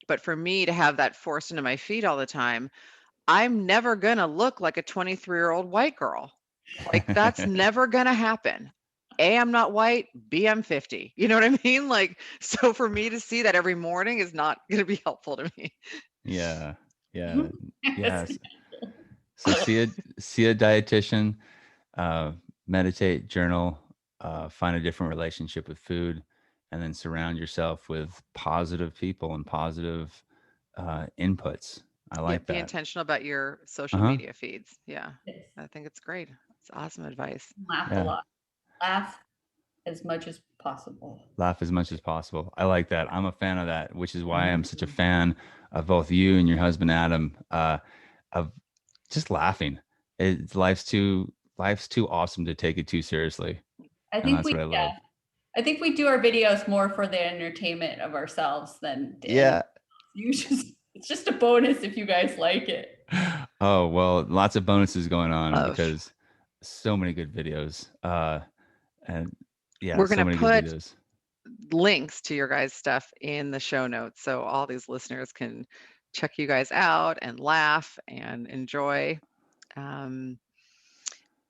But for me to have that forced into my feed all the time, I'm never gonna look like a 23-year-old white girl. Like that's never gonna happen. A, I'm not white. B, I'm 50. You know what I mean? Like, so for me to see that every morning is not gonna be helpful to me. Yeah. Yeah. Yes. So see a dietitian, meditate, journal, find a different relationship with food, and then surround yourself with positive people and positive inputs. I Yeah, like be that. intentional about your social Uh-huh. media feeds. Yeah, Yes. I think it's great. It's awesome advice. Laugh a Yeah. lot. Laugh as much as possible. Laugh as much as possible. I like that. I'm a fan of that, which is why I'm such a Mhm. fan of both you and your husband Adam, of just laughing. Life's too awesome to take it too seriously, I and think that's what I yeah, love. I think we do our videos more for the entertainment of ourselves than Yeah. you just it's just a bonus if you guys like it. Oh, well, lots of bonuses going on Love. because so many good videos. And yeah, We're so gonna many good put videos. links to your guys' stuff in the show notes so all these listeners can check you guys out and laugh and enjoy. Um,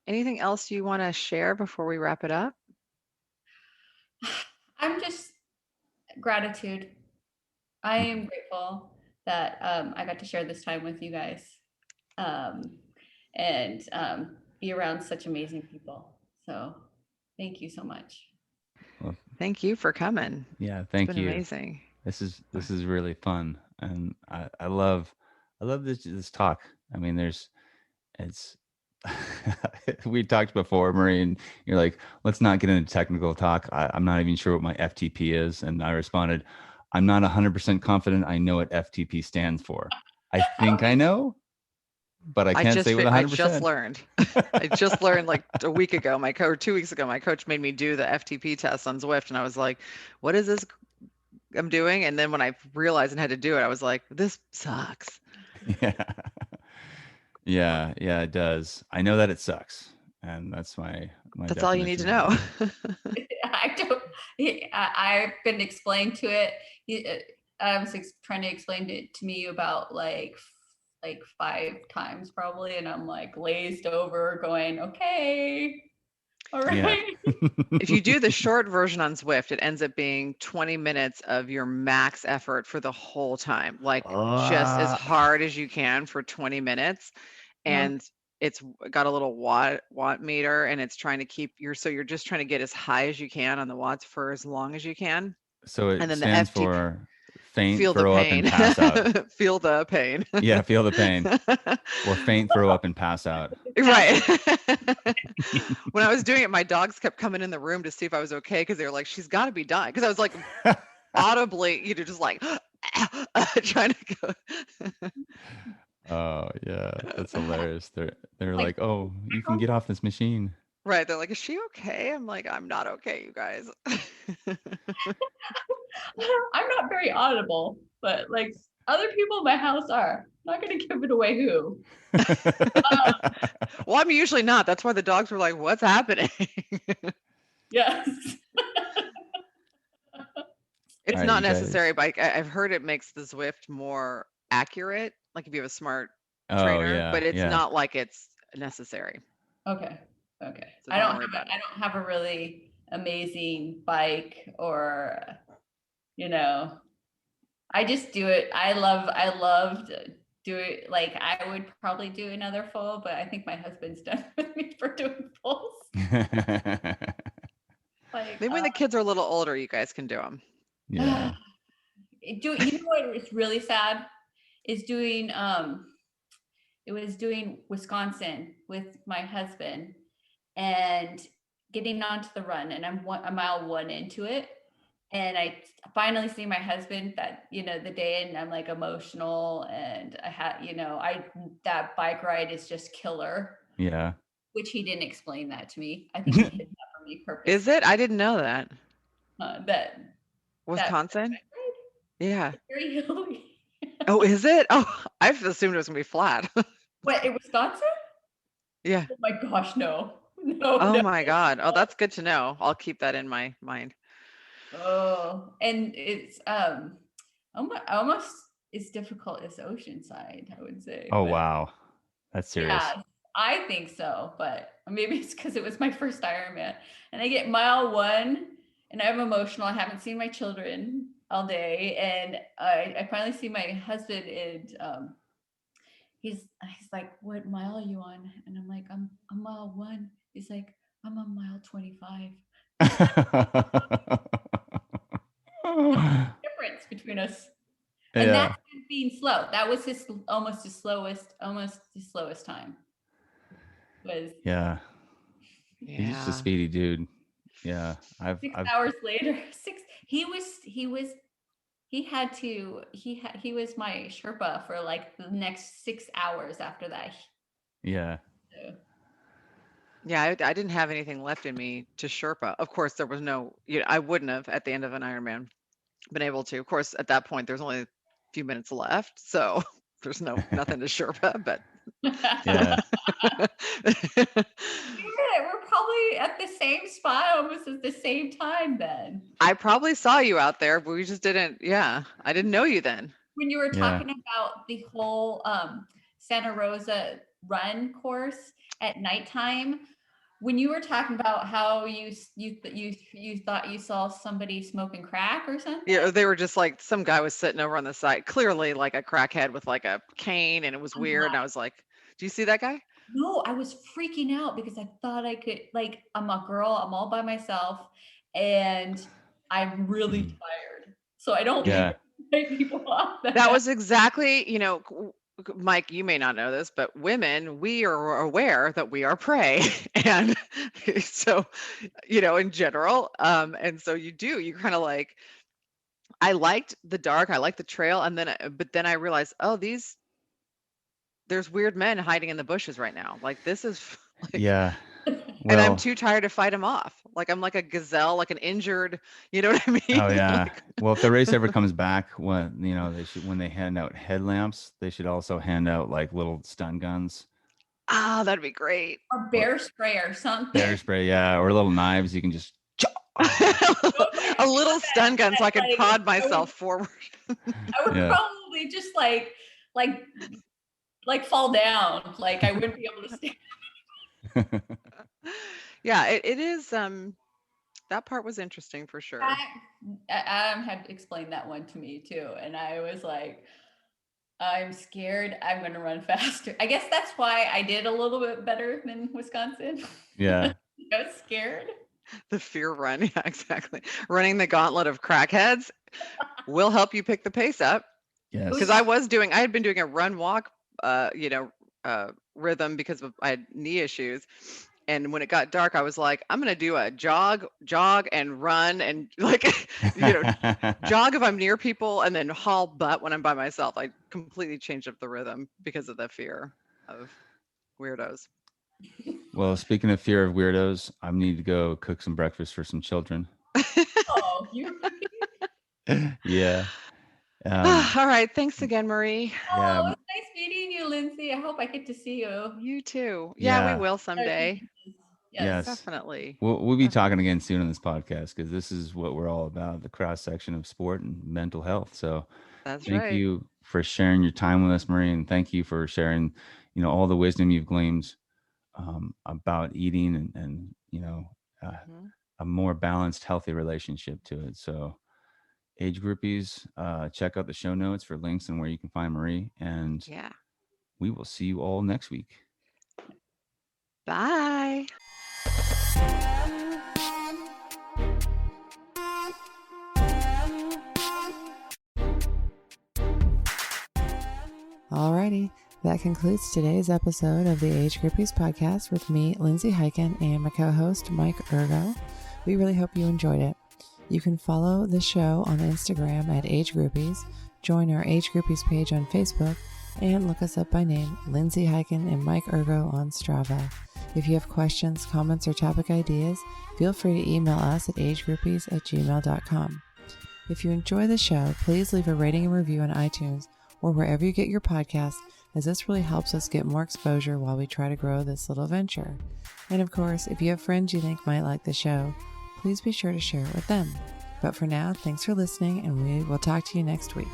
Anything else you want to share before we wrap it up? I'm just gratitude. I am grateful that I got to share this time with you guys um, and be around such amazing people. So thank you so much. Well, Thank you for coming. yeah, It's thank been you. amazing. This is really fun, and I love this talk. I mean, it's we talked before, Marie, and you're like, let's not get into technical talk. I'm not even sure what my FTP is, and I responded, I'm not 100% confident I know what FTP stands for. I think I know, but I can't say with I just 100%. learned. I just learned like a week ago. My coach, or 2 weeks ago, my coach made me do the FTP test on Zwift, and I was like, "What is this I'm doing?" And then when I realized and had to do it, I was like, "This sucks." Yeah. Yeah, it does. I know that it sucks, and that's my That's all you need to definition of know. it. I don't. I've been explained to it. I was trying to explain it to me about like 5 times probably, and I'm like glazed over, going, "Okay, all Yeah. right." If you do the short version on Zwift, it ends up being 20 minutes of your max effort for the whole time, like just as Uh, hard as you can for 20 minutes. And it's got a little watt meter, and it's trying to keep you're just trying to get as high as you can on the watts for as long as you can. so And it then the stands FTP, for faint, feel the throw up, and pain. pass out. Feel the pain. Yeah, feel the pain. Or faint, throw up, and pass out. Right. When I was doing it, my dogs kept coming in the room to see if I was okay because they were like, she's got to be dying. Because I was like audibly, just like trying to go. Oh yeah, that's hilarious. They're Like, like, oh, you can get off this machine. Right. They're like, is she okay? I'm like, I'm not okay, you guys. I'm not very audible, but like other people in my house are. I'm not going to give it away who. Well, I'm usually not. That's why the dogs were like, what's happening? Yes. It's All right, not you necessary, guys. but I've heard it makes the Zwift more accurate, like if you have a smart Oh trainer, yeah, but it's yeah. not like it's necessary. Okay. So don't worry about it. I don't have a really amazing bike or, you know, I just do it. I loved do it. Like I would probably do another full, but I think my husband's done with me for doing fulls. Like, Maybe when the kids are a little older, you guys can do them. Yeah. you know what is really sad is doing it was doing Wisconsin with my husband and getting onto the run, and a mile one into it, and I finally see my husband that the day, and I'm like emotional, and I had I that bike ride is just killer, Yeah. which he didn't explain that to me. I think he did that for me purposely. Is it? I didn't know that. That Wisconsin? bike ride Yeah. is very hilly. Oh, is it? Oh, I've assumed it was gonna be flat. What, in Wisconsin? Yeah. Oh my gosh, no. No, Oh no. my God. Oh, that's good to know. I'll keep that in my mind. Oh, and it's almost as difficult as Oceanside, I would say. Oh, But wow. That's serious. yeah, I think so. But maybe it's because it was my first Ironman, and I get mile one, and I'm emotional. I haven't seen my children all day, and I finally see my husband, and he's like, "What mile are you on?" And I'm like, "I'm mile one." He's like, "I'm on mile 25." Difference between us. And Yeah. that's him being slow. That was his almost his slowest time was Yeah. He's just a Yeah. speedy dude. Yeah. six I've, hours later. He was my Sherpa for like the next 6 hours after that. yeah. So, Yeah, I didn't have anything left in me to Sherpa. Of course, there was no, I wouldn't have at the end of an Ironman been able to. Of course, at that point, there's only a few minutes left, so there's nothing to Sherpa. But Yeah. we're probably at the same spot almost at the same time then. I probably saw you out there, but we just didn't. Yeah, I didn't know you then. When you were Yeah. talking about the whole Santa Rosa run course at nighttime, when you were talking about how you thought you saw somebody smoking crack or something. Yeah, they were just like some guy was sitting over on the side, clearly like a crackhead with like a cane, and it was weird. And I was like, "Do you see that guy?" No, I was freaking out because I thought I could, like, I'm a girl, I'm all by myself, and I'm really tired. So I don't Yeah. take people off That was exactly, Mike, you may not know this, but women, we are aware that we are prey. And so, in general, and so you kind of like, I liked the dark, I liked the trail, and then, but then I realized, oh, there's weird men hiding in the bushes right now. Like this is like, Yeah. and I'm Well, too tired to fight them off. Like I'm like a gazelle, like an injured, you know what I mean? oh yeah. Like, Well, if the race ever comes back, when they hand out headlamps, they should also hand out like little stun guns. that'd be great. or bear spray or something. Bear spray, yeah, or little knives you can just A little stun gun so I can Like, prod myself forward. I would Yeah. probably just like fall down. Like I wouldn't be able to stand. Yeah, it is. That part was interesting for sure. Adam had explained that one to me too, and I was like, I'm scared. I'm going to run faster. I guess that's why I did a little bit better than Wisconsin. Yeah. I was scared. The fear run, yeah, exactly. Running the gauntlet of crackheads will help you pick the pace up. Yes. Because I had been doing a run walk, rhythm because I had knee issues. And when it got dark, I was like, I'm going to do a jog and run and like, jog if I'm near people and then haul butt when I'm by myself. I completely changed up the rhythm because of the fear of weirdos. Well, speaking of fear of weirdos, I need to go cook some breakfast for some children. Oh, you're Yeah. All right. Thanks again, Marie. Yeah. Oh, it's nice meeting you, Lindsay. I hope I get to see you. You too. Yeah, Yeah. we will someday. Yes. Definitely. We'll be talking again soon on this podcast because this is what we're all about, the cross section of sport and mental health. So That's thank right. you for sharing your time with us, Marie, and thank you for sharing, all the wisdom you've gleaned about eating and a more balanced, healthy relationship to it. So age groupies, check out the show notes for links and where you can find Marie. And Yeah. we will see you all next week. Bye. Alrighty, that concludes today's episode of the Age Groupies podcast with me, Lindsay Hyken, and my co-host, Mike Ergo. We really hope you enjoyed it. You can follow the show on Instagram at Age Groupies, join our Age Groupies page on Facebook, and look us up by name, Lindsay Hyken and Mike Ergo on Strava. If you have questions, comments, or topic ideas, feel free to email us at agegroupies@gmail.com. If you enjoy the show, please leave a rating and review on iTunes or wherever you get your podcasts, as this really helps us get more exposure while we try to grow this little venture. And of course, if you have friends you think might like the show, please be sure to share it with them. But for now, thanks for listening, and we will talk to you next week.